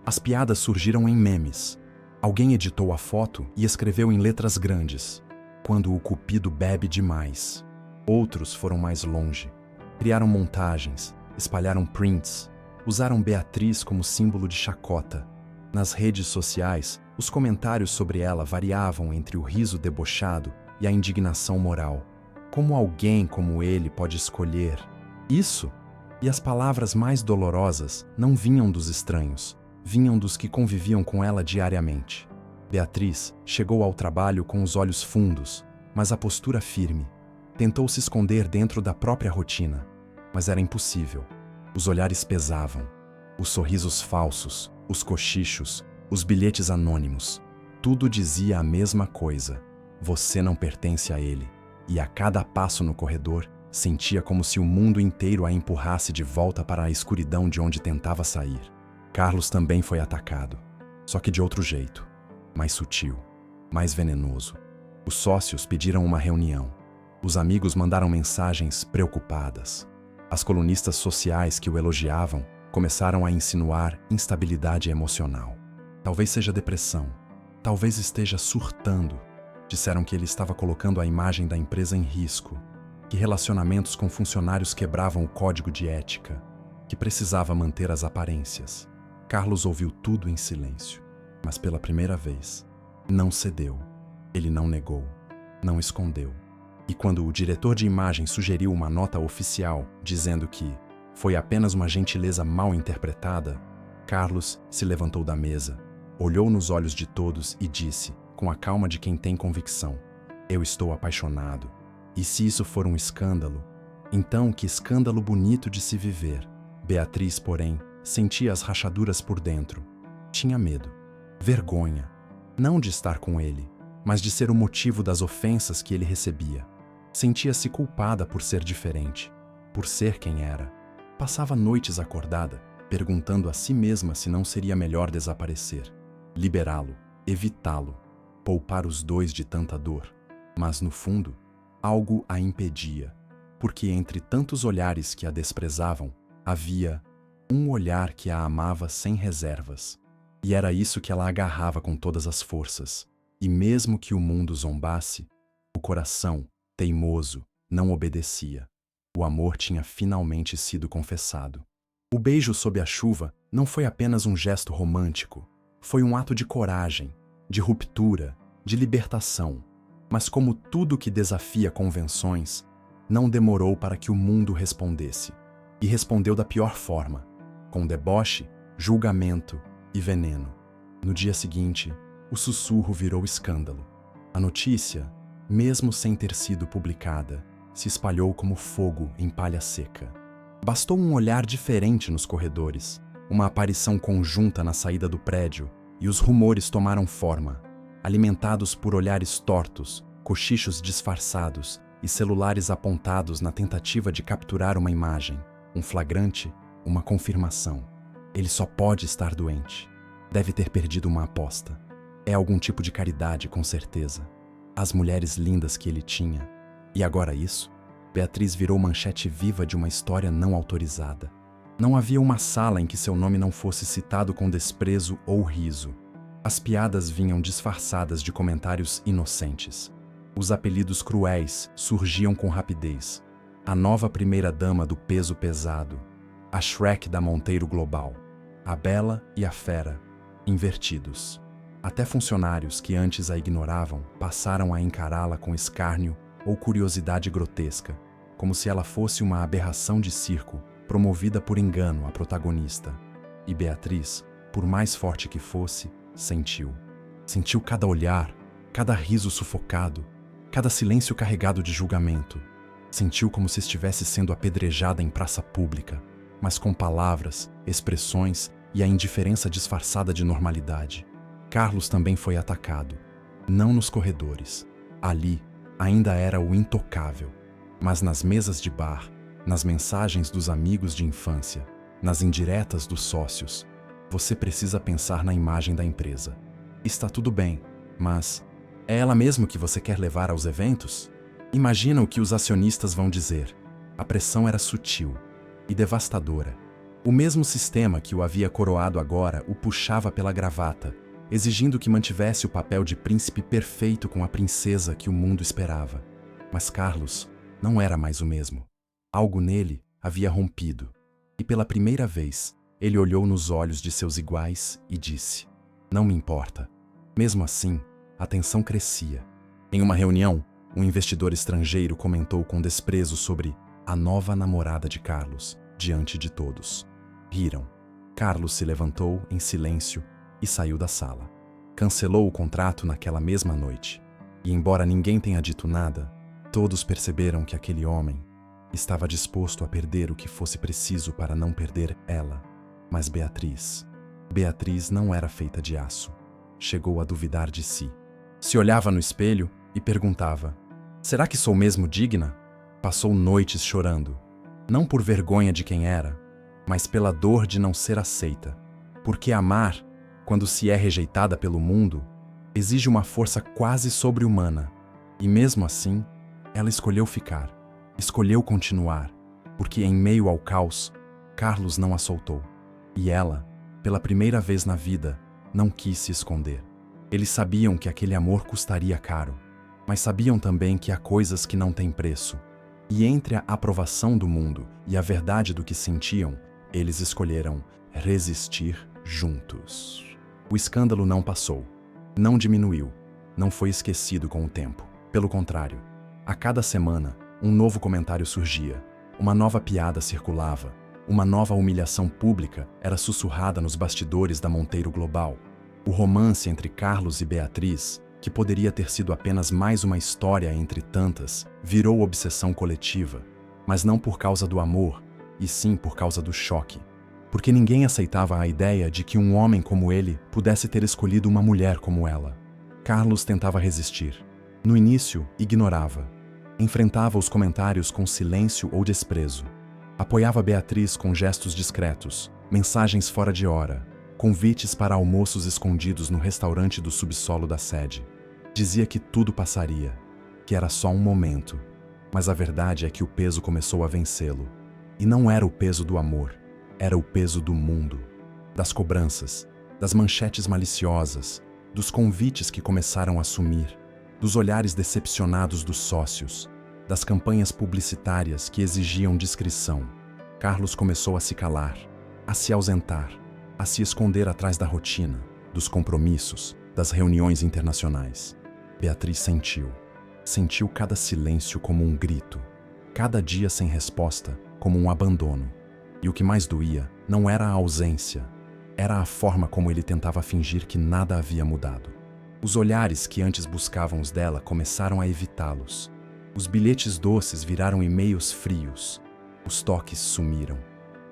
As piadas surgiram em memes. Alguém editou a foto e escreveu em letras grandes: quando o cupido bebe demais. Outros foram mais longe. Criaram montagens, espalharam prints, usaram Beatriz como símbolo de chacota. Nas redes sociais, os comentários sobre ela variavam entre o riso debochado e a indignação moral. Como alguém como ele pode escolher isso? E as palavras mais dolorosas não vinham dos estranhos, vinham dos que conviviam com ela diariamente. Beatriz chegou ao trabalho com os olhos fundos, mas a postura firme. Tentou se esconder dentro da própria rotina, mas era impossível. Os olhares pesavam, os sorrisos falsos, os cochichos, os bilhetes anônimos. Tudo dizia a mesma coisa: você não pertence a ele. E a cada passo no corredor, sentia como se o mundo inteiro a empurrasse de volta para a escuridão de onde tentava sair. Carlos também foi atacado, só que de outro jeito, mais sutil, mais venenoso. Os sócios pediram uma reunião. Os amigos mandaram mensagens preocupadas. As colunistas sociais que o elogiavam começaram a insinuar instabilidade emocional. Talvez seja depressão. Talvez esteja surtando. Disseram que ele estava colocando a imagem da empresa em risco, que relacionamentos com funcionários quebravam o código de ética, que precisava manter as aparências. Carlos ouviu tudo em silêncio, mas pela primeira vez, não cedeu. Ele não negou, não escondeu. E quando o diretor de imagem sugeriu uma nota oficial dizendo que foi apenas uma gentileza mal interpretada, Carlos se levantou da mesa, olhou nos olhos de todos e disse, com a calma de quem tem convicção: eu estou apaixonado. E se isso for um escândalo, então que escândalo bonito de se viver. Beatriz, porém, sentia as rachaduras por dentro. Tinha medo, vergonha, não de estar com ele, mas de ser o motivo das ofensas que ele recebia. Sentia-se culpada por ser diferente, por ser quem era. Passava noites acordada, perguntando a si mesma se não seria melhor desaparecer, liberá-lo, evitá-lo, poupar os dois de tanta dor. Mas, no fundo, algo a impedia, porque entre tantos olhares que a desprezavam, havia um olhar que a amava sem reservas. E era isso que ela agarrava com todas as forças. E mesmo que o mundo zombasse, o coração, teimoso, não obedecia. O amor tinha finalmente sido confessado. O beijo sob a chuva não foi apenas um gesto romântico. Foi um ato de coragem, de ruptura, de libertação. Mas como tudo que desafia convenções, não demorou para que o mundo respondesse. E respondeu da pior forma, com deboche, julgamento e veneno. No dia seguinte, o sussurro virou escândalo. A notícia, mesmo sem ter sido publicada, se espalhou como fogo em palha seca. Bastou um olhar diferente nos corredores, uma aparição conjunta na saída do prédio, e os rumores tomaram forma, alimentados por olhares tortos, cochichos disfarçados e celulares apontados na tentativa de capturar uma imagem, um flagrante, uma confirmação. Ele só pode estar doente. Deve ter perdido uma aposta. É algum tipo de caridade, com certeza. As mulheres lindas que ele tinha. E agora isso? Beatriz virou manchete viva de uma história não autorizada. Não havia uma sala em que seu nome não fosse citado com desprezo ou riso. As piadas vinham disfarçadas de comentários inocentes. Os apelidos cruéis surgiam com rapidez. A nova primeira-dama do peso pesado. A Shrek da Monteiro Global. A Bela e a Fera, invertidos. Até funcionários que antes a ignoravam passaram a encará-la com escárnio ou curiosidade grotesca, como se ela fosse uma aberração de circo promovida por engano à protagonista. E Beatriz, por mais forte que fosse, sentiu. Sentiu cada olhar, cada riso sufocado, cada silêncio carregado de julgamento. Sentiu como se estivesse sendo apedrejada em praça pública, mas com palavras, expressões e a indiferença disfarçada de normalidade. Carlos também foi atacado. Não nos corredores. Ali, ainda era o intocável. Mas nas mesas de bar, nas mensagens dos amigos de infância, nas indiretas dos sócios, você precisa pensar na imagem da empresa. Está tudo bem, mas é ela mesmo que você quer levar aos eventos? Imagina o que os acionistas vão dizer. A pressão era sutil e devastadora. O mesmo sistema que o havia coroado agora o puxava pela gravata, exigindo que mantivesse o papel de príncipe perfeito com a princesa que o mundo esperava. Mas Carlos não era mais o mesmo. Algo nele havia rompido. E pela primeira vez, ele olhou nos olhos de seus iguais e disse: "Não me importa." Mesmo assim, a tensão crescia. Em uma reunião, um investidor estrangeiro comentou com desprezo sobre a nova namorada de Carlos, diante de todos. Riram. Carlos se levantou em silêncio e saiu da sala. Cancelou o contrato naquela mesma noite. E embora ninguém tenha dito nada, todos perceberam que aquele homem estava disposto a perder o que fosse preciso para não perder ela. Mas Beatriz não era feita de aço. Chegou a duvidar de si. Se olhava no espelho e perguntava: será que sou mesmo digna? Passou noites chorando. Não por vergonha de quem era, mas pela dor de não ser aceita. Porque amar, quando se é rejeitada pelo mundo, exige uma força quase sobre-humana. E mesmo assim, ela escolheu ficar, escolheu continuar, porque em meio ao caos, Carlos não a soltou. E ela, pela primeira vez na vida, não quis se esconder. Eles sabiam que aquele amor custaria caro, mas sabiam também que há coisas que não têm preço. E entre a aprovação do mundo e a verdade do que sentiam, eles escolheram resistir juntos. O escândalo não passou, não diminuiu, não foi esquecido com o tempo. Pelo contrário, a cada semana, um novo comentário surgia, uma nova piada circulava, uma nova humilhação pública era sussurrada nos bastidores da Monteiro Global. O romance entre Carlos e Beatriz, que poderia ter sido apenas mais uma história entre tantas, virou obsessão coletiva, mas não por causa do amor, e sim por causa do choque. Porque ninguém aceitava a ideia de que um homem como ele pudesse ter escolhido uma mulher como ela. Carlos tentava resistir. No início, ignorava. Enfrentava os comentários com silêncio ou desprezo. Apoiava Beatriz com gestos discretos, mensagens fora de hora, convites para almoços escondidos no restaurante do subsolo da sede. Dizia que tudo passaria, que era só um momento. Mas a verdade é que o peso começou a vencê-lo. E não era o peso do amor, era o peso do mundo, das cobranças, das manchetes maliciosas, dos convites que começaram a sumir, dos olhares decepcionados dos sócios, das campanhas publicitárias que exigiam discrição. Carlos começou a se calar, a se ausentar, a se esconder atrás da rotina, dos compromissos, das reuniões internacionais. Beatriz sentiu cada silêncio como um grito, cada dia sem resposta como um abandono. E o que mais doía não era a ausência, era a forma como ele tentava fingir que nada havia mudado. Os olhares que antes buscavam os dela começaram a evitá-los. Os bilhetes doces viraram e-mails frios. Os toques sumiram.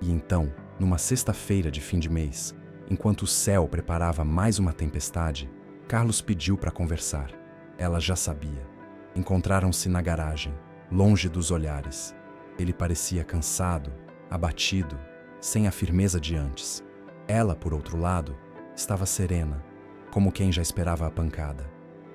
E então, numa sexta-feira de fim de mês, enquanto o céu preparava mais uma tempestade, Carlos pediu para conversar. Ela já sabia. Encontraram-se na garagem, longe dos olhares. Ele parecia cansado, abatido, sem a firmeza de antes. Ela, por outro lado, estava serena, como quem já esperava a pancada.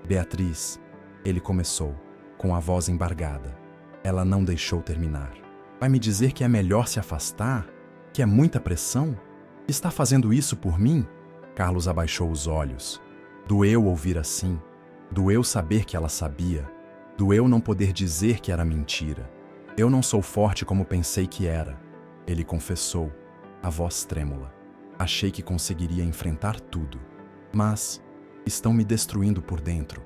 Beatriz, ele começou, com a voz embargada. Ela não deixou terminar. Vai me dizer que é melhor se afastar? Que é muita pressão? Está fazendo isso por mim? Carlos abaixou os olhos. Doeu ouvir assim. Doeu saber que ela sabia. Doeu não poder dizer que era mentira. Eu não sou forte como pensei que era. Ele confessou, a voz trêmula. Achei que conseguiria enfrentar tudo. Mas estão me destruindo por dentro.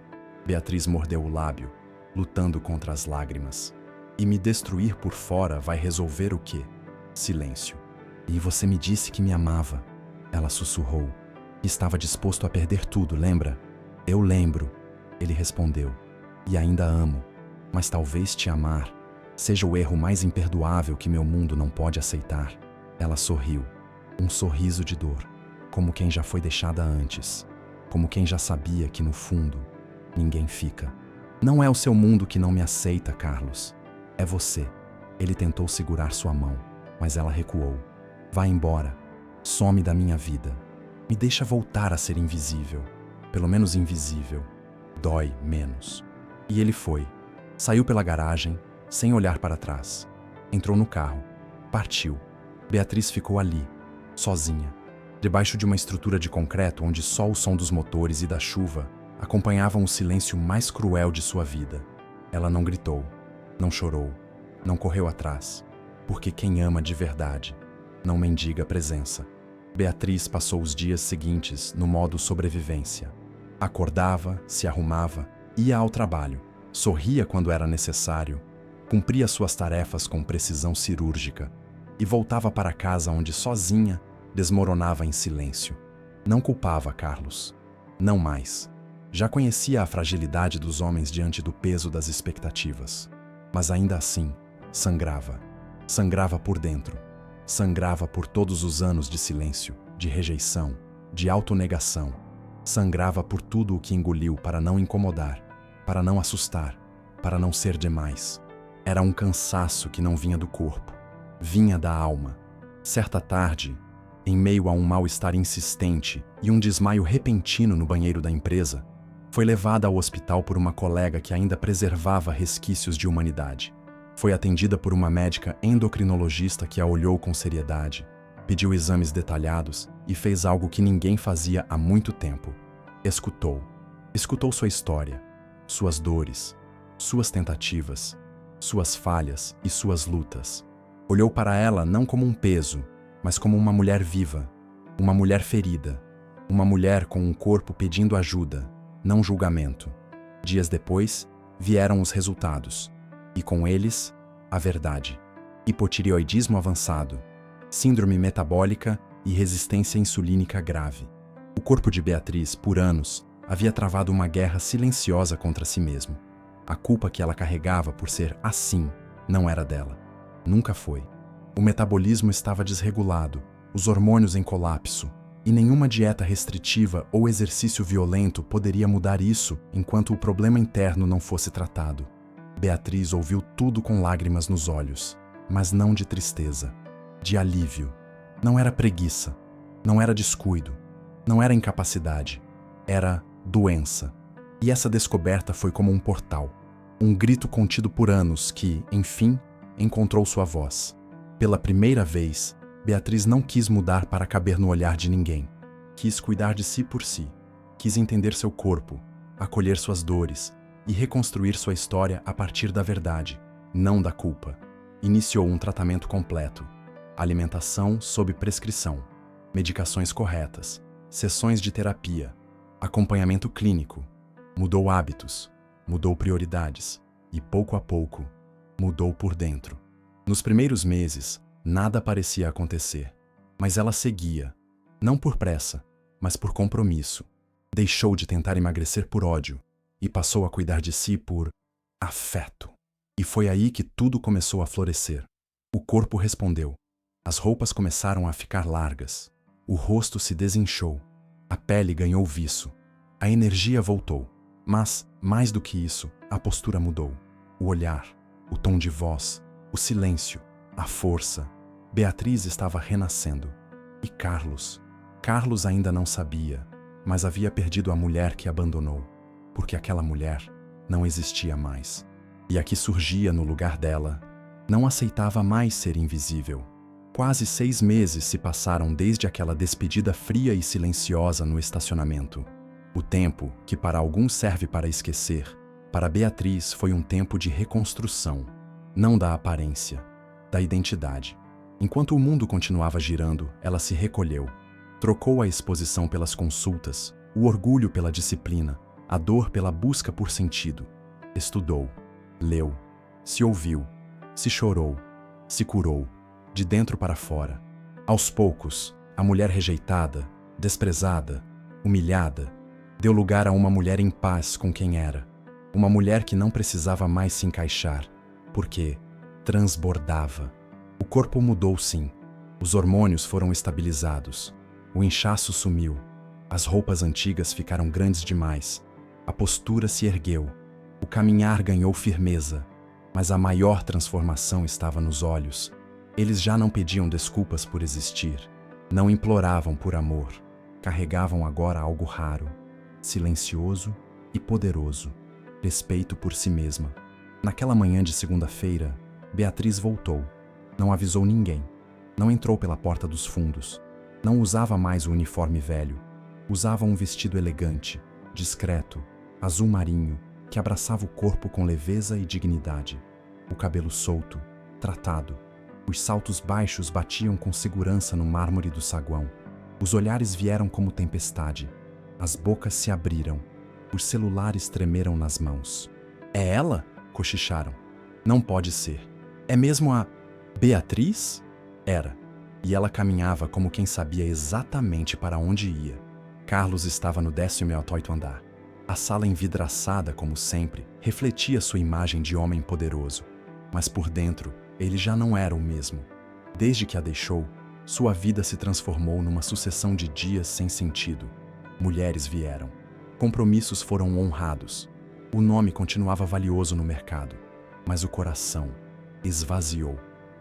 Beatriz mordeu o lábio, lutando contra as lágrimas. E me destruir por fora vai resolver o quê? Silêncio. E você me disse que me amava. Ela sussurrou. Estava disposto a perder tudo, lembra? Eu lembro. Ele respondeu. E ainda amo. Mas talvez te amar seja o erro mais imperdoável que meu mundo não pode aceitar. Ela sorriu. Um sorriso de dor. Como quem já foi deixada antes. Como quem já sabia que, no fundo, ninguém fica. Não é o seu mundo que não me aceita, Carlos. É você. Ele tentou segurar sua mão, mas ela recuou. Vá embora. Some da minha vida. Me deixa voltar a ser invisível. Pelo menos invisível. Dói menos. E ele foi. Saiu pela garagem, sem olhar para trás. Entrou no carro. Partiu. Beatriz ficou ali, sozinha, debaixo de uma estrutura de concreto onde só o som dos motores e da chuva acompanhavam o silêncio mais cruel de sua vida. Ela não gritou, não chorou, não correu atrás, porque quem ama de verdade não mendiga presença. Beatriz passou os dias seguintes no modo sobrevivência. Acordava, se arrumava, ia ao trabalho, sorria quando era necessário, cumpria suas tarefas com precisão cirúrgica e voltava para casa onde sozinha desmoronava em silêncio. Não culpava Carlos. Não mais. Já conhecia a fragilidade dos homens diante do peso das expectativas. Mas ainda assim, sangrava. Sangrava por dentro. Sangrava por todos os anos de silêncio, de rejeição, de autonegação. Sangrava por tudo o que engoliu para não incomodar, para não assustar, para não ser demais. Era um cansaço que não vinha do corpo, vinha da alma. Certa tarde, em meio a um mal-estar insistente e um desmaio repentino no banheiro da empresa, foi levada ao hospital por uma colega que ainda preservava resquícios de humanidade. Foi atendida por uma médica endocrinologista que a olhou com seriedade, pediu exames detalhados e fez algo que ninguém fazia há muito tempo. Escutou. Escutou sua história, suas dores, suas tentativas, suas falhas e suas lutas. Olhou para ela não como um peso, mas como uma mulher viva, uma mulher ferida, uma mulher com um corpo pedindo ajuda, não julgamento. Dias depois, vieram os resultados, e com eles, a verdade. Hipotireoidismo avançado, síndrome metabólica e resistência insulínica grave. O corpo de Beatriz, por anos, havia travado uma guerra silenciosa contra si mesmo. A culpa que ela carregava por ser assim não era dela. Nunca foi. O metabolismo estava desregulado, os hormônios em colapso, e nenhuma dieta restritiva ou exercício violento poderia mudar isso enquanto o problema interno não fosse tratado. Beatriz ouviu tudo com lágrimas nos olhos, mas não de tristeza, de alívio. Não era preguiça, não era descuido, não era incapacidade, era doença. E essa descoberta foi como um portal, um grito contido por anos que, enfim, encontrou sua voz. Pela primeira vez, Beatriz não quis mudar para caber no olhar de ninguém. quis cuidar de si por si. Quis entender seu corpo, acolher suas dores e reconstruir sua história a partir da verdade, não da culpa. Iniciou um tratamento completo. Alimentação sob prescrição, medicações corretas, sessões de terapia, acompanhamento clínico. Mudou hábitos, mudou prioridades e, pouco a pouco, mudou por dentro. Nos primeiros meses, nada parecia acontecer, mas ela seguia, não por pressa, mas por compromisso. Deixou de tentar emagrecer por ódio e passou a cuidar de si por afeto. E foi aí que tudo começou a florescer. O corpo respondeu. As roupas começaram a ficar largas. O rosto se desinchou. A pele ganhou viço. A energia voltou. Mas, mais do que isso, a postura mudou. O olhar, o tom de voz, o silêncio, a força. Beatriz estava renascendo. E Carlos? Carlos ainda não sabia, mas havia perdido a mulher que abandonou, porque aquela mulher não existia mais. E a que surgia no lugar dela não aceitava mais ser invisível. Quase 6 meses se passaram desde aquela despedida fria e silenciosa no estacionamento. O tempo, que para alguns serve para esquecer, para Beatriz foi um tempo de reconstrução, não da aparência, da identidade. Enquanto o mundo continuava girando, ela se recolheu. Trocou a exposição pelas consultas, o orgulho pela disciplina, a dor pela busca por sentido. Estudou, leu, se ouviu, se chorou, se curou, de dentro para fora. Aos poucos, a mulher rejeitada, desprezada, humilhada, deu lugar a uma mulher em paz com quem era. Uma mulher que não precisava mais se encaixar, porque transbordava. O corpo mudou sim. Os hormônios foram estabilizados. O inchaço sumiu. As roupas antigas ficaram grandes demais. A postura se ergueu. O caminhar ganhou firmeza. Mas a maior transformação estava nos olhos. Eles já não pediam desculpas por existir. Não imploravam por amor. Carregavam agora algo raro, silencioso e poderoso. Respeito por si mesma. Naquela manhã de segunda-feira, Beatriz voltou. Não avisou ninguém. Não entrou pela porta dos fundos. Não usava mais o uniforme velho. Usava um vestido elegante, discreto, azul marinho, que abraçava o corpo com leveza e dignidade. O cabelo solto, tratado. Os saltos baixos batiam com segurança no mármore do saguão. Os olhares vieram como tempestade. As bocas se abriram. Os celulares tremeram nas mãos. É ela? Cochicharam. Não pode ser. É mesmo a Beatriz? Era. E ela caminhava como quem sabia exatamente para onde ia. Carlos estava no 18º andar. A sala envidraçada, como sempre, refletia sua imagem de homem poderoso. Mas por dentro, ele já não era o mesmo. Desde que a deixou, sua vida se transformou numa sucessão de dias sem sentido. Mulheres vieram. Compromissos foram honrados. O nome continuava valioso no mercado, mas o coração esvaziou.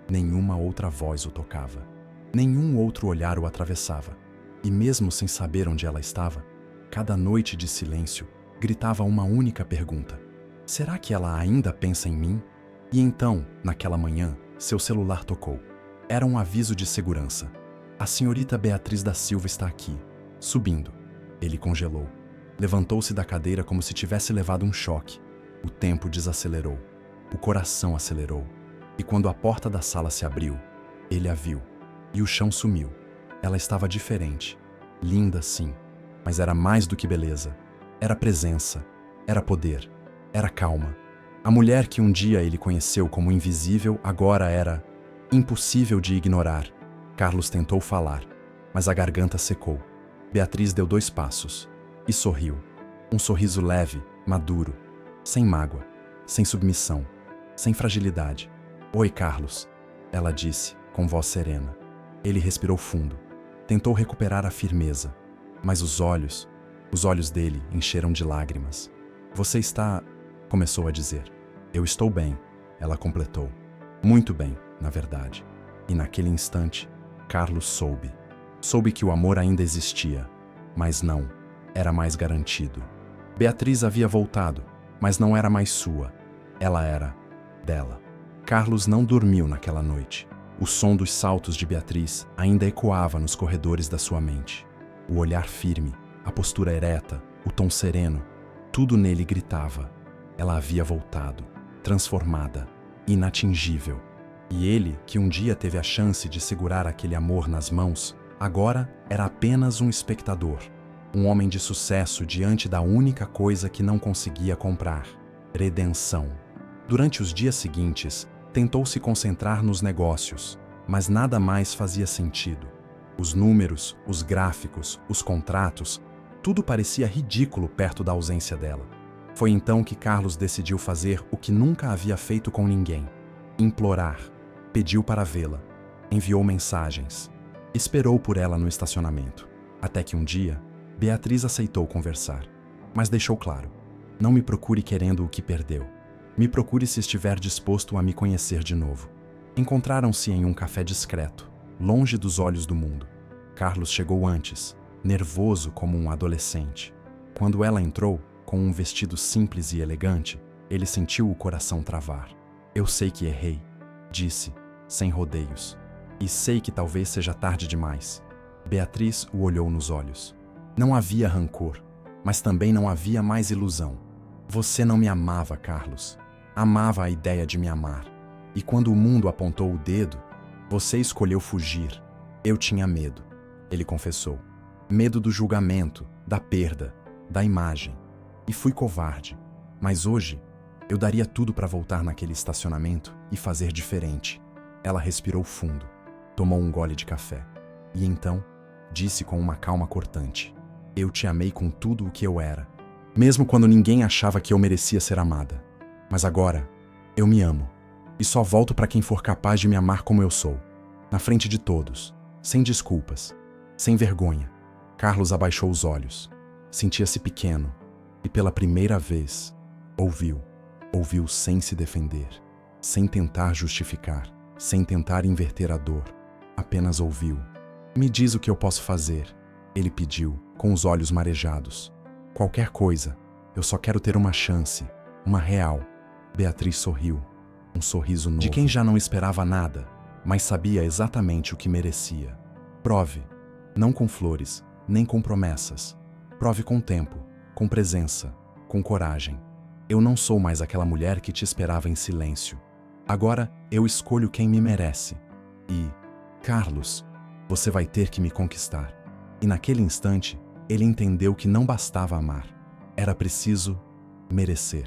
Nenhuma outra voz o tocava. Nenhum outro olhar o atravessava. E mesmo sem saber onde ela estava, cada noite de silêncio gritava uma única pergunta: será que ela ainda pensa em mim? E então, naquela manhã, seu celular tocou. Era um aviso de segurança. A senhorita Beatriz da Silva está aqui, subindo. Ele congelou. Levantou-se da cadeira como se tivesse levado um choque. O tempo desacelerou. O coração acelerou. E quando a porta da sala se abriu, ele a viu. E o chão sumiu. Ela estava diferente. Linda, sim. Mas era mais do que beleza. Era presença. Era poder. Era calma. A mulher que um dia ele conheceu como invisível agora era impossível de ignorar. Carlos tentou falar, mas a garganta secou. Beatriz deu 2 passos e sorriu. Um sorriso leve, maduro, sem mágoa, sem submissão, sem fragilidade. Oi, Carlos, ela disse, com voz serena. Ele respirou fundo. Tentou recuperar a firmeza, mas os olhos dele encheram de lágrimas. Você está... começou a dizer. Eu estou bem, ela completou. Muito bem, na verdade. E naquele instante, Carlos soube. Soube que o amor ainda existia, mas não, era mais garantido. Beatriz havia voltado, mas não era mais sua. Ela era dela. Carlos não dormiu naquela noite. O som dos saltos de Beatriz ainda ecoava nos corredores da sua mente. O olhar firme, a postura ereta, o tom sereno, tudo nele gritava. Ela havia voltado, transformada, inatingível. E ele, que um dia teve a chance de segurar aquele amor nas mãos, agora era apenas um espectador. Um homem de sucesso diante da única coisa que não conseguia comprar: redenção. Durante os dias seguintes, tentou se concentrar nos negócios, mas nada mais fazia sentido. Os números, os gráficos, os contratos, tudo parecia ridículo perto da ausência dela. Foi então que Carlos decidiu fazer o que nunca havia feito com ninguém: implorar. Pediu para vê-la, enviou mensagens, esperou por ela no estacionamento, até que um dia, Beatriz aceitou conversar, mas deixou claro: não me procure querendo o que perdeu. Me procure se estiver disposto a me conhecer de novo. Encontraram-se em um café discreto, longe dos olhos do mundo. Carlos chegou antes, nervoso como um adolescente. Quando ela entrou, com um vestido simples e elegante, ele sentiu o coração travar. Eu sei que errei, disse, sem rodeios. E sei que talvez seja tarde demais. Beatriz o olhou nos olhos. Não havia rancor, mas também não havia mais ilusão. Você não me amava, Carlos. Amava a ideia de me amar. E quando o mundo apontou o dedo, você escolheu fugir. Eu tinha medo, ele confessou. Medo do julgamento, da perda, da imagem. E fui covarde. Mas hoje, eu daria tudo para voltar naquele estacionamento e fazer diferente. Ela respirou fundo, tomou um gole de café. E então, disse com uma calma cortante: eu te amei com tudo o que eu era, mesmo quando ninguém achava que eu merecia ser amada. Mas agora, eu me amo. E só volto para quem for capaz de me amar como eu sou. Na frente de todos, sem desculpas, sem vergonha. Carlos abaixou os olhos. Sentia-se pequeno. E pela primeira vez, ouviu. Ouviu sem se defender, sem tentar justificar, sem tentar inverter a dor. Apenas ouviu. Me diz o que eu posso fazer, ele pediu, com os olhos marejados. Qualquer coisa, eu só quero ter uma chance, uma real. Beatriz sorriu, um sorriso novo, de quem já não esperava nada, mas sabia exatamente o que merecia. Prove, não com flores, nem com promessas. Prove com tempo, com presença, com coragem. Eu não sou mais aquela mulher que te esperava em silêncio. Agora eu escolho quem me merece. E, Carlos, você vai ter que me conquistar. E naquele instante, ele entendeu que não bastava amar. Era preciso merecer.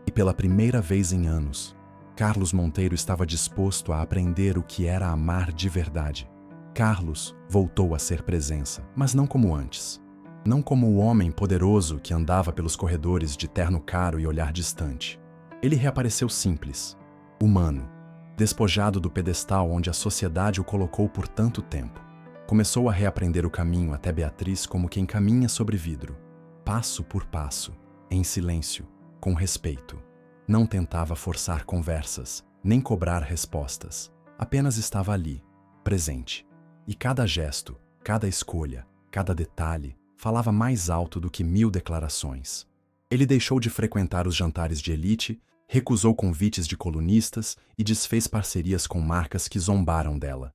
E pela primeira vez em anos, Carlos Monteiro estava disposto a aprender o que era amar de verdade. Carlos voltou a ser presença, mas não como antes. Não como o homem poderoso que andava pelos corredores de terno caro e olhar distante. Ele reapareceu simples, humano, despojado do pedestal onde a sociedade o colocou por tanto tempo. Começou a reaprender o caminho até Beatriz como quem caminha sobre vidro, passo por passo, em silêncio, com respeito. Não tentava forçar conversas, nem cobrar respostas. Apenas estava ali, presente. E cada gesto, cada escolha, cada detalhe, falava mais alto do que 1000 declarações. Ele deixou de frequentar os jantares de elite, recusou convites de colunistas e desfez parcerias com marcas que zombaram dela.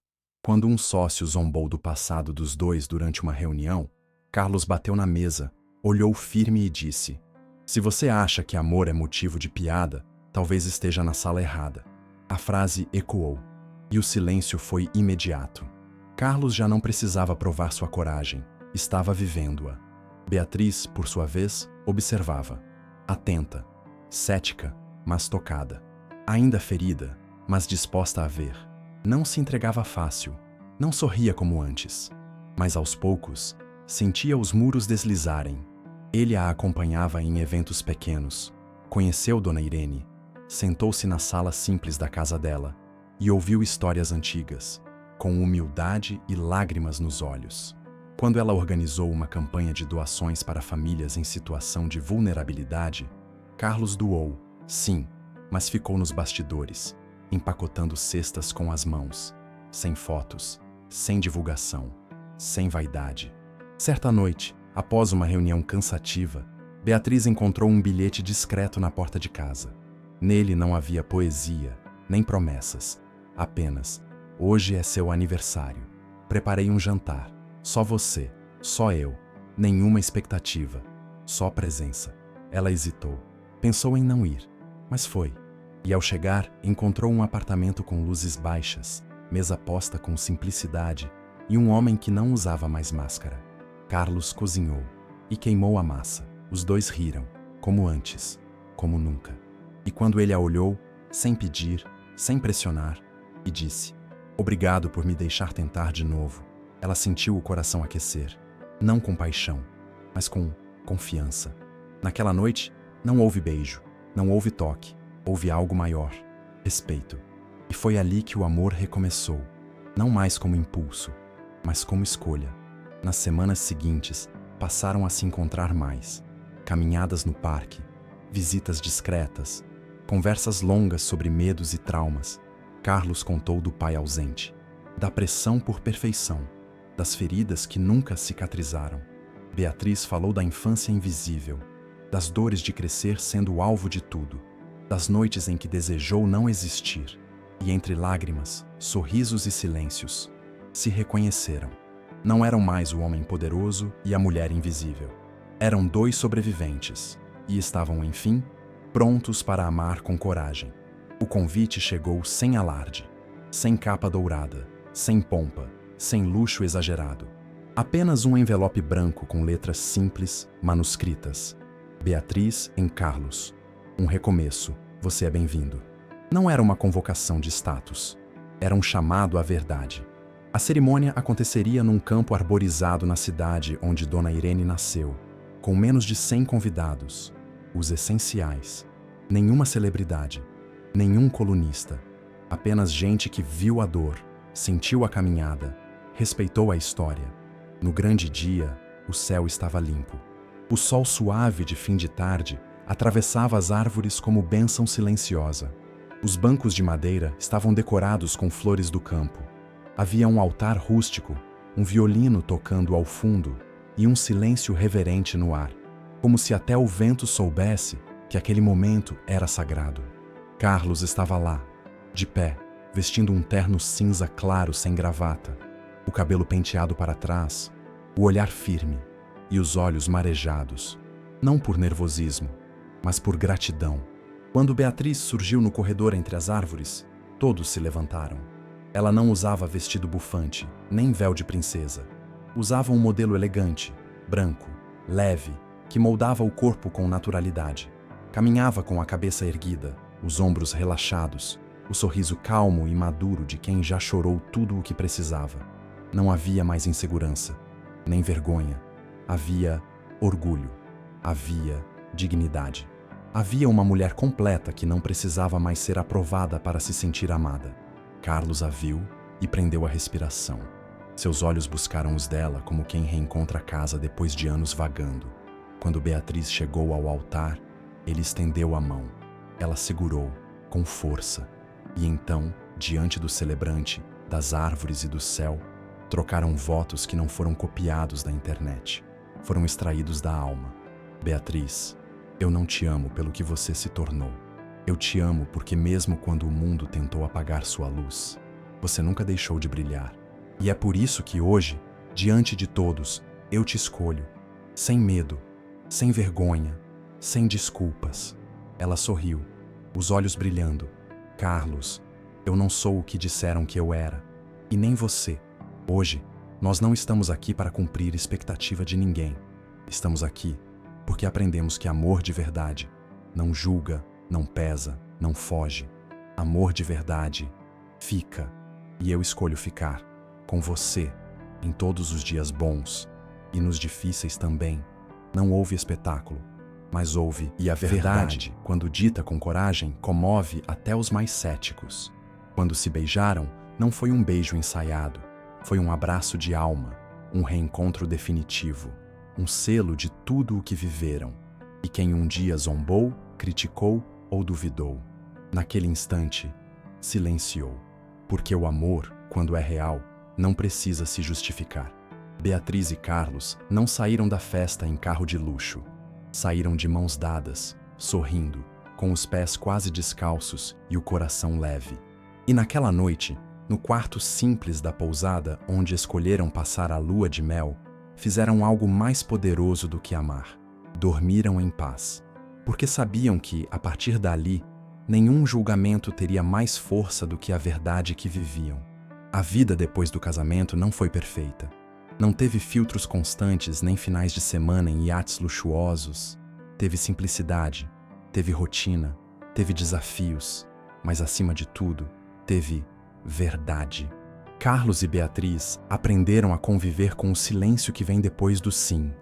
Quando um sócio zombou do passado dos dois durante uma reunião, Carlos bateu na mesa, olhou firme e disse: se você acha que amor é motivo de piada, talvez esteja na sala errada. A frase ecoou, e o silêncio foi imediato. Carlos já não precisava provar sua coragem. Estava vivendo-a. Beatriz, por sua vez, observava. Atenta, cética, mas tocada. Ainda ferida, mas disposta a ver. Não se entregava fácil, não sorria como antes. Mas aos poucos, sentia os muros deslizarem. Ele a acompanhava em eventos pequenos. Conheceu Dona Irene, sentou-se na sala simples da casa dela e ouviu histórias antigas, com humildade e lágrimas nos olhos. Quando ela organizou uma campanha de doações para famílias em situação de vulnerabilidade, Carlos doou, sim, mas ficou nos bastidores, empacotando cestas com as mãos, sem fotos, sem divulgação, sem vaidade. Certa noite, após uma reunião cansativa, Beatriz encontrou um bilhete discreto na porta de casa. Nele não havia poesia, nem promessas, apenas: hoje é seu aniversário. Preparei um jantar. Só você, Só eu. Nenhuma expectativa. Só presença. Ela hesitou. Pensou em não ir, mas foi. E ao chegar, encontrou um apartamento com luzes baixas, mesa posta com simplicidade e um homem que não usava mais máscara. Carlos cozinhou e queimou a massa. Os dois riram, como antes, como nunca. E quando ele a olhou, sem pedir, sem pressionar, e disse: "Obrigado por me deixar tentar de novo", ela sentiu o coração aquecer. Não com paixão, mas com confiança. Naquela noite, não houve beijo, não houve toque, houve algo maior: respeito. E foi ali que o amor recomeçou, não mais como impulso, mas como escolha. Nas semanas seguintes, passaram a se encontrar mais. Caminhadas no parque, visitas discretas, conversas longas sobre medos e traumas. Carlos contou do pai ausente, da pressão por perfeição, das feridas que nunca cicatrizaram. Beatriz falou da infância invisível, das dores de crescer sendo o alvo de tudo, das noites em que desejou não existir. E entre lágrimas, sorrisos e silêncios, se reconheceram. Não eram mais o homem poderoso e a mulher invisível. Eram dois sobreviventes e estavam, enfim, prontos para amar com coragem. O convite chegou sem alarde, sem capa dourada, sem pompa, sem luxo exagerado. Apenas um envelope branco com letras simples, manuscritas. Beatriz em Carlos. Um recomeço. Você é bem-vindo. Não era uma convocação de status. Era um chamado à verdade. A cerimônia aconteceria num campo arborizado na cidade onde Dona Irene nasceu, com menos de 100 convidados. Os essenciais. Nenhuma celebridade. Nenhum colunista. Apenas gente que viu a dor, sentiu a caminhada, respeitou a história. No grande dia, o céu estava limpo. O sol suave de fim de tarde atravessava as árvores como bênção silenciosa. Os bancos de madeira estavam decorados com flores do campo. Havia um altar rústico, um violino tocando ao fundo e um silêncio reverente no ar, como se até o vento soubesse que aquele momento era sagrado. Carlos estava lá, de pé, vestindo um terno cinza claro sem gravata, o cabelo penteado para trás, o olhar firme e os olhos marejados, não por nervosismo, mas por gratidão. Quando Beatriz surgiu no corredor entre as árvores, todos se levantaram. Ela não usava vestido bufante, nem véu de princesa. Usava um modelo elegante, branco, leve, que moldava o corpo com naturalidade. Caminhava com a cabeça erguida, os ombros relaxados, o sorriso calmo e maduro de quem já chorou tudo o que precisava. Não havia mais insegurança, nem vergonha. Havia orgulho. Havia dignidade. Havia uma mulher completa que não precisava mais ser aprovada para se sentir amada. Carlos a viu e prendeu a respiração. Seus olhos buscaram os dela como quem reencontra a casa depois de anos vagando. Quando Beatriz chegou ao altar, ele estendeu a mão. Ela segurou, com força. E então, diante do celebrante, das árvores e do céu, trocaram votos que não foram copiados da internet. Foram extraídos da alma. Beatriz, eu não te amo pelo que você se tornou. Eu te amo porque mesmo quando o mundo tentou apagar sua luz, você nunca deixou de brilhar. E é por isso que hoje, diante de todos, eu te escolho. Sem medo, sem vergonha, sem desculpas. Ela sorriu, os olhos brilhando. Carlos, eu não sou o que disseram que eu era. E nem você. Hoje, nós não estamos aqui para cumprir expectativa de ninguém. Estamos aqui porque aprendemos que amor de verdade não julga, não pesa, não foge. Amor de verdade fica. E eu escolho ficar com você em todos os dias bons e nos difíceis também. Não houve espetáculo, mas houve. E a verdade, quando dita com coragem, comove até os mais céticos. Quando se beijaram, não foi um beijo ensaiado. Foi um abraço de alma, um reencontro definitivo, um selo de tudo o que viveram. E quem um dia zombou, criticou ou duvidou, naquele instante, silenciou. Porque o amor, quando é real, não precisa se justificar. Beatriz e Carlos não saíram da festa em carro de luxo. Saíram de mãos dadas, sorrindo, com os pés quase descalços e o coração leve. E naquela noite, no quarto simples da pousada onde escolheram passar a lua de mel, fizeram algo mais poderoso do que amar. Dormiram em paz, porque sabiam que, a partir dali, nenhum julgamento teria mais força do que a verdade que viviam. A vida depois do casamento não foi perfeita. Não teve filtros constantes nem finais de semana em iates luxuosos. Teve simplicidade, teve rotina, teve desafios, mas acima de tudo, teve verdade. Carlos e Beatriz aprenderam a conviver com o silêncio que vem depois do sim,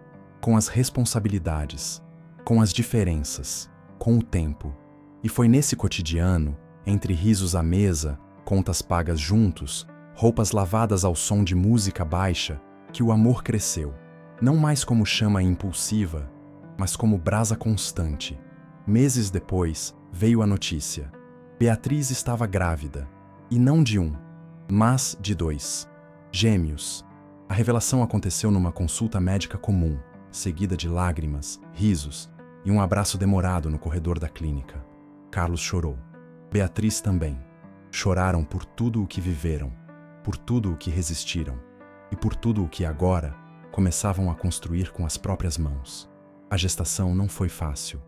com as responsabilidades, com as diferenças, com o tempo. E foi nesse cotidiano, entre risos à mesa, contas pagas juntos, roupas lavadas ao som de música baixa, que o amor cresceu, não mais como chama impulsiva, mas como brasa constante. Meses depois, veio a notícia. Beatriz estava grávida, e não de um, mas de 2. Gêmeos. A revelação aconteceu numa consulta médica comum, seguida de lágrimas, risos e um abraço demorado no corredor da clínica. Carlos chorou. Beatriz também. Choraram por tudo o que viveram, por tudo o que resistiram e por tudo o que agora começavam a construir com as próprias mãos. A gestação não foi fácil.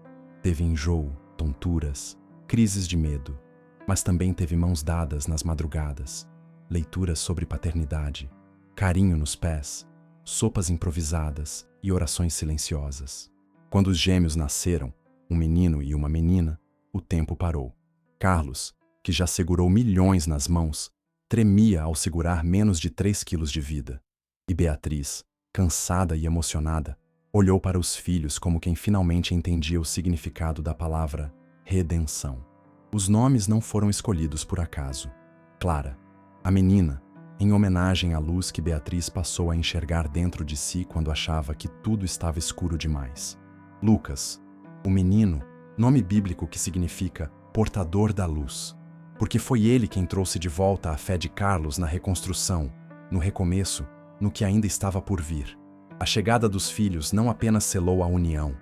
Teve enjoo, tonturas, crises de medo, mas também teve mãos dadas nas madrugadas, leituras sobre paternidade, carinho nos pés, sopas improvisadas e orações silenciosas. Quando os gêmeos nasceram, um menino e uma menina, o tempo parou. Carlos, que já segurou milhões nas mãos, tremia ao segurar menos de 3 quilos de vida. E Beatriz, cansada e emocionada, olhou para os filhos como quem finalmente entendia o significado da palavra redenção. Os nomes não foram escolhidos por acaso. Clara, a menina, em homenagem à luz que Beatriz passou a enxergar dentro de si quando achava que tudo estava escuro demais. Lucas, o menino, nome bíblico que significa portador da luz, porque foi ele quem trouxe de volta a fé de Carlos na reconstrução, no recomeço, no que ainda estava por vir. A chegada dos filhos não apenas selou a união,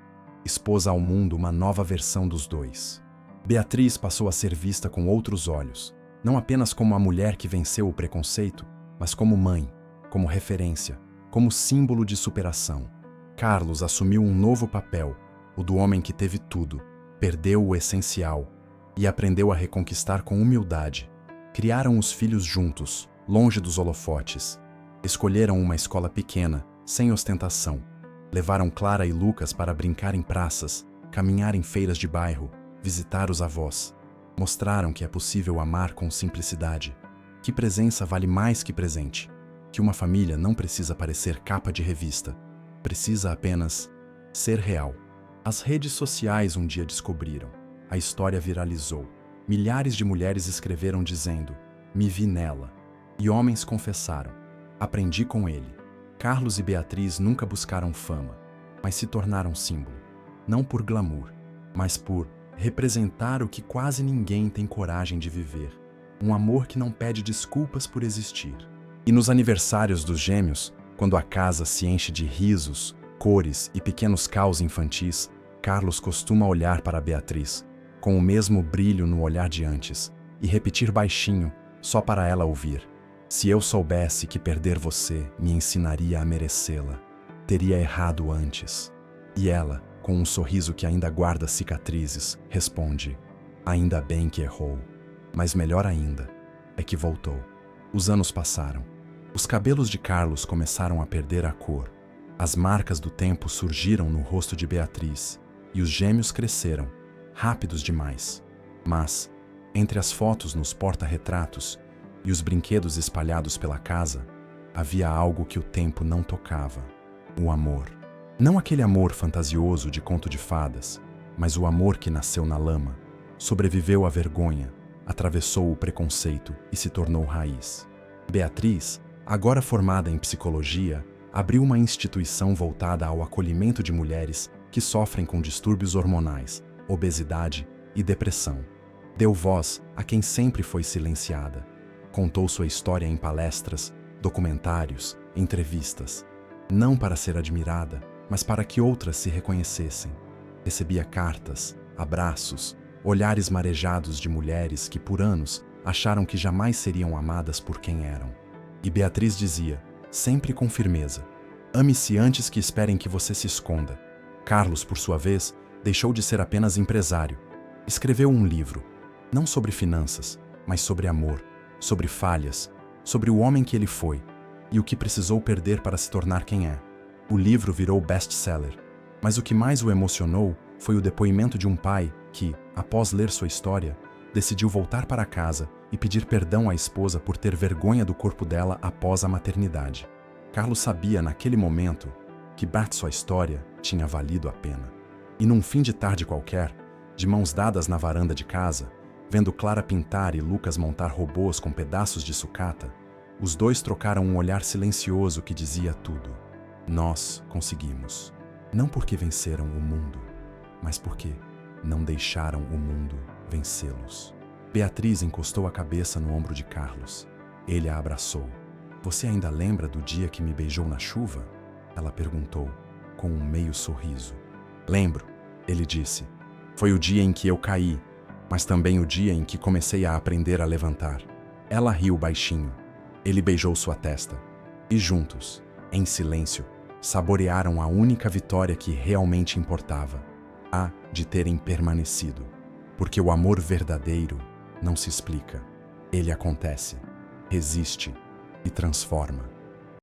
expôs ao mundo uma nova versão dos dois. Beatriz passou a ser vista com outros olhos, não apenas como a mulher que venceu o preconceito, mas como mãe, como referência, como símbolo de superação. Carlos assumiu um novo papel, o do homem que teve tudo, perdeu o essencial e aprendeu a reconquistar com humildade. Criaram os filhos juntos, longe dos holofotes. Escolheram uma escola pequena, sem ostentação. Levaram Clara e Lucas para brincar em praças, caminhar em feiras de bairro, visitar os avós. Mostraram que é possível amar com simplicidade, que presença vale mais que presente, que uma família não precisa parecer capa de revista, precisa apenas ser real. As redes sociais um dia descobriram. A história viralizou. Milhares de mulheres escreveram dizendo: "Me vi nela." E homens confessaram: "Aprendi com ele." Carlos e Beatriz nunca buscaram fama, mas se tornaram símbolo. Não por glamour, mas por representar o que quase ninguém tem coragem de viver. Um amor que não pede desculpas por existir. E nos aniversários dos gêmeos, quando a casa se enche de risos, cores e pequenos caos infantis, Carlos costuma olhar para Beatriz, com o mesmo brilho no olhar de antes, e repetir baixinho, só para ela ouvir: "Se eu soubesse que perder você me ensinaria a merecê-la, teria errado antes." E ela, com um sorriso que ainda guarda cicatrizes, responde: "Ainda bem que errou. Mas melhor ainda é que voltou." Os anos passaram. Os cabelos de Carlos começaram a perder a cor. As marcas do tempo surgiram no rosto de Beatriz, e os gêmeos cresceram, rápidos demais. Mas, entre as fotos nos porta-retratos e os brinquedos espalhados pela casa, havia algo que o tempo não tocava: o amor. Não aquele amor fantasioso de conto de fadas, mas o amor que nasceu na lama, sobreviveu à vergonha, atravessou o preconceito e se tornou raiz. Beatriz, agora formada em psicologia, abriu uma instituição voltada ao acolhimento de mulheres que sofrem com distúrbios hormonais, obesidade e depressão. Deu voz a quem sempre foi silenciada. Contou sua história em palestras, documentários, entrevistas. Não para ser admirada, mas para que outras se reconhecessem. Recebia cartas, abraços, olhares marejados de mulheres que por anos acharam que jamais seriam amadas por quem eram. E Beatriz dizia, sempre com firmeza: Ame-se antes que esperem que você se esconda. Carlos, por sua vez, deixou de ser apenas empresário. Escreveu um livro, não sobre finanças, mas sobre amor, sobre falhas, sobre o homem que ele foi e o que precisou perder para se tornar quem é. O livro virou best-seller, mas o que mais o emocionou foi o depoimento de um pai que, após ler sua história, decidiu voltar para casa e pedir perdão à esposa por ter vergonha do corpo dela após a maternidade. Carlos sabia naquele momento que sua história tinha valido a pena. E num fim de tarde qualquer, de mãos dadas na varanda de casa, vendo Clara pintar e Lucas montar robôs com pedaços de sucata, os dois trocaram um olhar silencioso que dizia tudo. Nós conseguimos. Não porque venceram o mundo, mas porque não deixaram o mundo vencê-los. Beatriz encostou a cabeça no ombro de Carlos. Ele a abraçou. Você ainda lembra do dia que me beijou na chuva? Ela perguntou, com um meio sorriso. Lembro, ele disse. Foi o dia em que eu caí, mas também o dia em que comecei a aprender a levantar. Ela riu baixinho. Ele beijou sua testa. E juntos, em silêncio, saborearam a única vitória que realmente importava, a de terem permanecido. Porque o amor verdadeiro não se explica. Ele acontece, resiste e transforma.